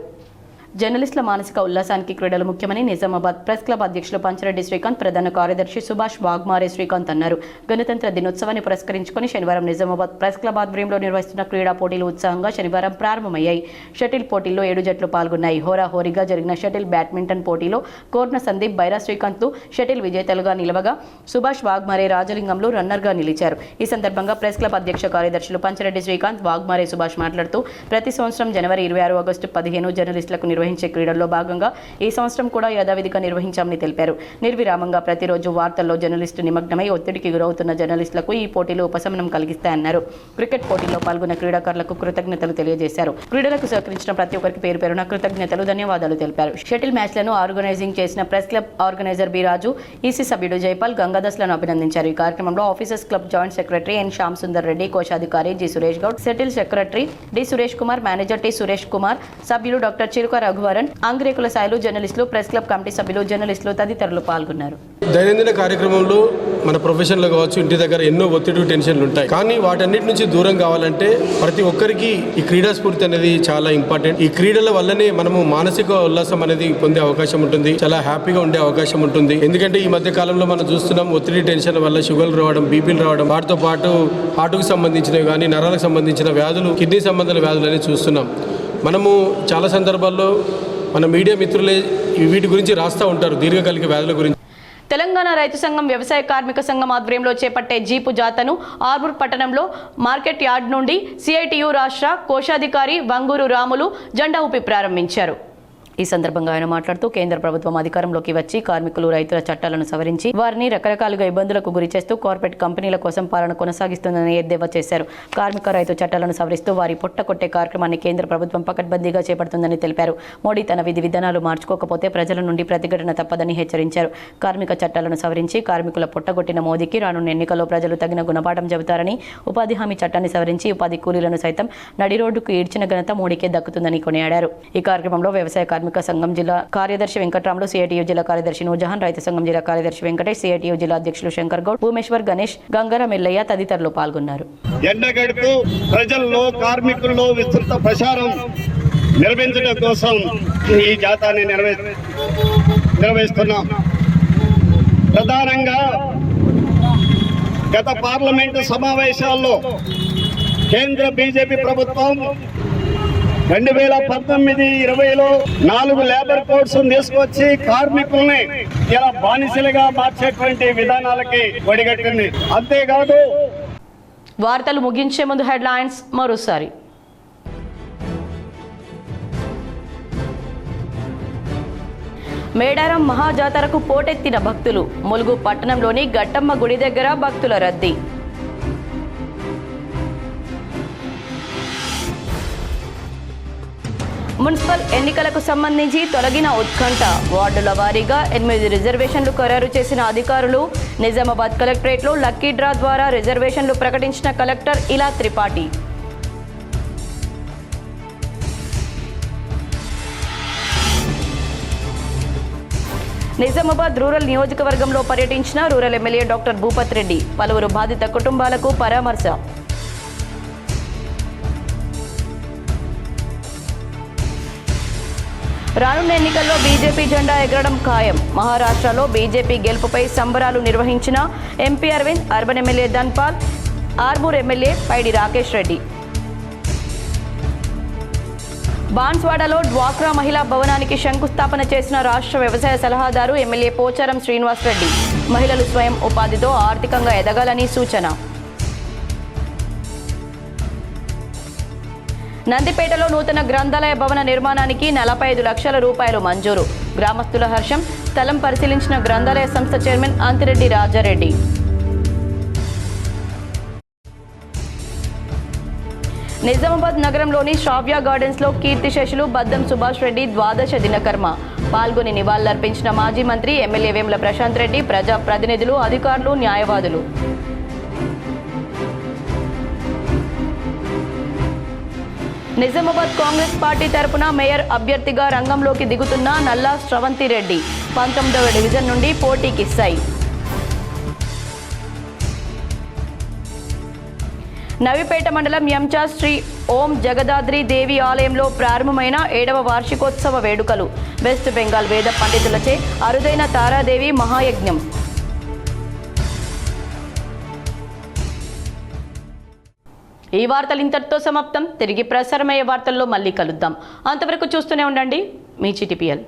జర్నలిస్టుల మానసిక ఉల్లాసానికి క్రీడలు ముఖ్యమని నిజామాబాద్ ప్రెస్ క్లబ్ అధ్యక్షులు పంచరెడ్డి శ్రీకాంత్, ప్రధాన కార్యదర్శి సుభాష్ వాగ్మారే శ్రీకాంత్ అన్నారు. గణతంత్ర దినోత్సవాన్ని పురస్కరించుకొని శనివారం నిజామాబాద్ ప్రెస్ క్లబ్ ఆధ్వర్యంలో నిర్వహిస్తున్న క్రీడా పోటీలు ఉత్సాహంగా శనివారం ప్రారంభమయ్యాయి. షటిల్ పోటీల్లో 7 జట్లు పాల్గొన్నాయి. హోరాహోరీగా జరిగిన షటిల్ బ్యాడ్మింటన్ పోటీలో కోర్న సందీప్, బైరా శ్రీకాంత్లు షటిల్ విజేతలుగా నిలవగా సుభాష్ వాగ్మారే రాజలింగంలో రన్నర్గా నిలిచారు. ఈ సందర్భంగా ప్రెస్ క్లబ్ అధ్యక్ష కార్యదర్శులు పంచరెడ్డి శ్రీకాంత్, వాగ్మారే సుభాష్ మాట్లాడుతూ ప్రతి సంవత్సరం జనవరి 26, ఆగస్టు 15 జర్నలిస్టులకు నిర్వహించే క్రీడల్లో భాగంగా ఈ సంవత్సరం కూడా యథావిధిగా నిర్వహించామని తెలిపారు. నిర్విరామంగా ప్రతిరోజు వార్తల్లో జర్నలిస్టు నిమగ్నమై ఒత్తిడికి గురవుతున్న జర్నలిస్టులకు ఈ పోటీలు ఉపశమనం కలిగిస్తాయన్నారు. క్రికెట్ పోటీల్లో పాల్గొన్న క్రీడాకారులకు కృతజ్ఞతలు తెలియజేశారు. క్రీడలకు సహకరించిన ప్రతి ఒక్కరికి పేరు పేరున కృతజ్ఞతలు, ధన్యవాదాలు తెలిపారు. షటిల్ మ్యాచ్లను ఆర్గనైజింగ్ చేసిన press club organiser B Raju, EC సభ్యుడు జైపాల్ గంగాదాస్లను అభినందించారు. ఈ కార్యక్రమంలో officers club joint secretary N Shyam Sundar Reddy, కోశాధికారి G Suresh Goud, shuttle secretary D Suresh Kumar, manager T Suresh Kumar, సభ్యులు డాక్టర్ చిరుక రఘువరన్, అంగిరేకుల సాయిలు, జర్నలిస్టులు, ప్రెస్ క్లబ్ కమిటీ సభ్యులు, జర్నలిస్టులు తదితరులు పాల్గొన్నారు. దైనందిన కార్యక్రమంలో మన ప్రొఫెషన్లో కావచ్చు, ఇంటి దగ్గర ఎన్నో ఒత్తిడి, టెన్షన్లు ఉంటాయి. కానీ వాటన్నిటి నుంచి దూరం కావాలంటే ప్రతి ఒక్కరికి ఈ క్రీడా స్ఫూర్తి అనేది చాలా ఇంపార్టెంట్. ఈ క్రీడల వల్లనే మనము మానసిక ఉల్లాసం అనేది పొందే అవకాశం ఉంటుంది, చాలా హ్యాపీగా ఉండే అవకాశం ఉంటుంది. ఎందుకంటే ఈ మధ్య కాలంలో మనం చూస్తున్నాం, ఒత్తిడి, టెన్షన్ వల్ల షుగర్లు రావడం, బీపీలు రావడం, వాటితో పాటు హార్ట్కు సంబంధించినవి కానీ నరాలకు సంబంధించిన వ్యాధులు, కిడ్నీ సంబంధాల వ్యాధులు అనేది చూస్తున్నాం. మనము చాలా సందర్భాల్లో మన మీడియా మిత్రులే వీటి గురించి రాస్తూ ఉంటారు, దీర్ఘకాలిక వ్యాధుల గురించి. తెలంగాణ రైతు సంఘం, వ్యవసాయ కార్మిక సంఘం ఆధ్వర్యంలో చేపట్టే జీపు జాతను ఆర్మూర్ పట్టణంలో మార్కెట్ యార్డ్ నుండి సిఐటియు రాష్ట్ర కోశాధికారి వంగూరు రాములు జెండా ఊపి ప్రారంభించారు. ఈ సందర్భంగా ఆయన మాట్లాడుతూ కేంద్ర ప్రభుత్వం అధికారంలోకి వచ్చి కార్మికులు, రైతుల చట్టాలను సవరించి వారిని రకరకాలుగా ఇబ్బందులకు గురిచేస్తూ కార్పొరేట్ కంపెనీల కోసం పాలన కొనసాగిస్తుందని ఎద్దేవా చేశారు. కార్మిక, రైతు చట్టాలను సవరిస్తూ వారి పొట్టకొట్టే కార్యక్రమాన్ని కేంద్ర ప్రభుత్వం పకడ్బందీగా చేపడుతుందని తెలిపారు. మోడీ తన విధి విధానాలు మార్చుకోకపోతే ప్రజల నుండి ప్రతిఘటన తప్పదని హెచ్చరించారు. కార్మిక చట్టాలను సవరించి కార్మికుల పొట్టగొట్టిన మోదీకి రానున్న ఎన్నికల్లో ప్రజలు తగిన గుణపాఠం చెబుతారని, ఉపాధి హామీ చట్టాన్ని సవరించి ఉపాధి కూలీలను సైతం నడి రోడ్డుకు ఈడ్చిన ఘనత మోడీకే దక్కుతుందని కొనియాడారు. ఈ కార్యక్రమంలో వ్యవసాయ కార్మిక సంఘం జిల్లా కార్యదర్శి వెంకట్రాములు, సిఐటియు జిల్లా కార్యదర్శి నూర్జహాన్, రైతు సంఘం జిల్లా కార్యదర్శి వెంకటేష్, సిఐటియు జిల్లా అధ్యక్షులు శంకర్ గౌడ్, భూమేశ్వర్, గణేష్, గంగార మెల్లయ్య తదితరులు పాల్గొన్నారు. ఎండగడుతూ ప్రజల్లో, కార్మికుల్లో విస్తృత ప్రచారం నిర్వహించడం కోసం ఈ జాతాన్ని నిర్వహిస్తున్నాం. ప్రధానంగా గత పార్లమెంటు సమావేశాల్లో కేంద్ర బీజేపీ ప్రభుత్వం 2019-20లో 4 లేబర్ కోడ్స్ తీసుకొచ్చి కార్మికుల్ని ఇలా బానిసలుగా మార్చేటువంటి విధానాలకి ఒడిగట్టింది. అంతేకాదు, వార్తలు ముగించే ముందు హెడ్లైన్స్ మరోసారి. మేడారం మహాజాతరకు పోటెత్తిన భక్తులు, ములుగు పట్టణంలోని గట్టమ్మ గుడి దగ్గర భక్తుల రద్దీ. మున్సిపల్ ఎన్నికలకు సంబంధించి తొలగిన ఉత్కంఠ, వార్డుల వారీగా 8 రిజర్వేషన్లు ఖరారు చేసిన అధికారులు. నిజామాబాద్ కలెక్టరేట్లో లక్కీ డ్రా ద్వారా రిజర్వేషన్లు ప్రకటించిన కలెక్టర్ ఇలా త్రిపాఠి. నిజామాబాద్ రూరల్ నియోజకవర్గంలో పర్యటించిన rural MLA doctor Bhupat Reddy, పలువురు బాధిత కుటుంబాలకు పరామర్శ. రానున్న ఎన్నికల్లో బీజేపీ జెండా ఎగరడం ఖాయం. మహారాష్ట్రలో బీజేపీ గెలుపుపై సంబరాలు నిర్వహించిన MP Arvind, urban MLA Dhanpal, Armoor MLA Paidi Rakesh Reddy. బాన్స్వాడలో డ్వాక్రా మహిళా భవనానికి శంకుస్థాపన చేసిన రాష్ట్ర వ్యవసాయ సలహాదారు ఎమ్మెల్యే పోచారం శ్రీనివాస్ రెడ్డి. మహిళలు స్వయం ఉపాధితో ఆర్థికంగా ఎదగాలని సూచన. నందిపేటలో నూతన గ్రంథాలయ భవన నిర్మాణానికి 45 లక్షల రూపాయలు మంజూరు. గ్రామస్తుల హర్షం. స్థలం పరిశీలించిన గ్రంథాలయ సంస్థ చైర్మన్ అంతిరెడ్డి రాజారెడ్డి. నిజామాబాద్ నగరంలోని శ్రావ్య గార్డెన్స్లో కీర్తిశేషులు బద్దం సుభాష్ రెడ్డి ద్వాదశ దినకర్మ. పాల్గొని నివాళులర్పించిన మాజీ మంత్రి ఎమ్మెల్యే వేముల ప్రశాంత్ రెడ్డి, ప్రజా ప్రతినిధులు, అధికారులు, న్యాయవాదులు. నిజామాబాద్ కాంగ్రెస్ పార్టీ తరపున మేయర్ అభ్యర్థిగా రంగంలోకి దిగుతున్న నల్లా శ్రవంతి రెడ్డి 19వ డివిజన్ నుండి పోటీకి సై. నవిపేట మండలం ఎంచా శ్రీ ఓం జగదాద్రి దేవి ఆలయంలో ప్రారంభమైన 7వ వార్షికోత్సవ వేడుకలు. వెస్ట్ బెంగాల్ వేద పండితులచే అరుదైన తారాదేవి మహాయజ్ఞం. ఈ వార్తలు ఇంతటితో సమాప్తం. తిరిగి ప్రసారమయ్యే వార్తల్లో మళ్ళీ కలుద్దాం. అంతవరకు చూస్తూనే ఉండండి మీ GTPL.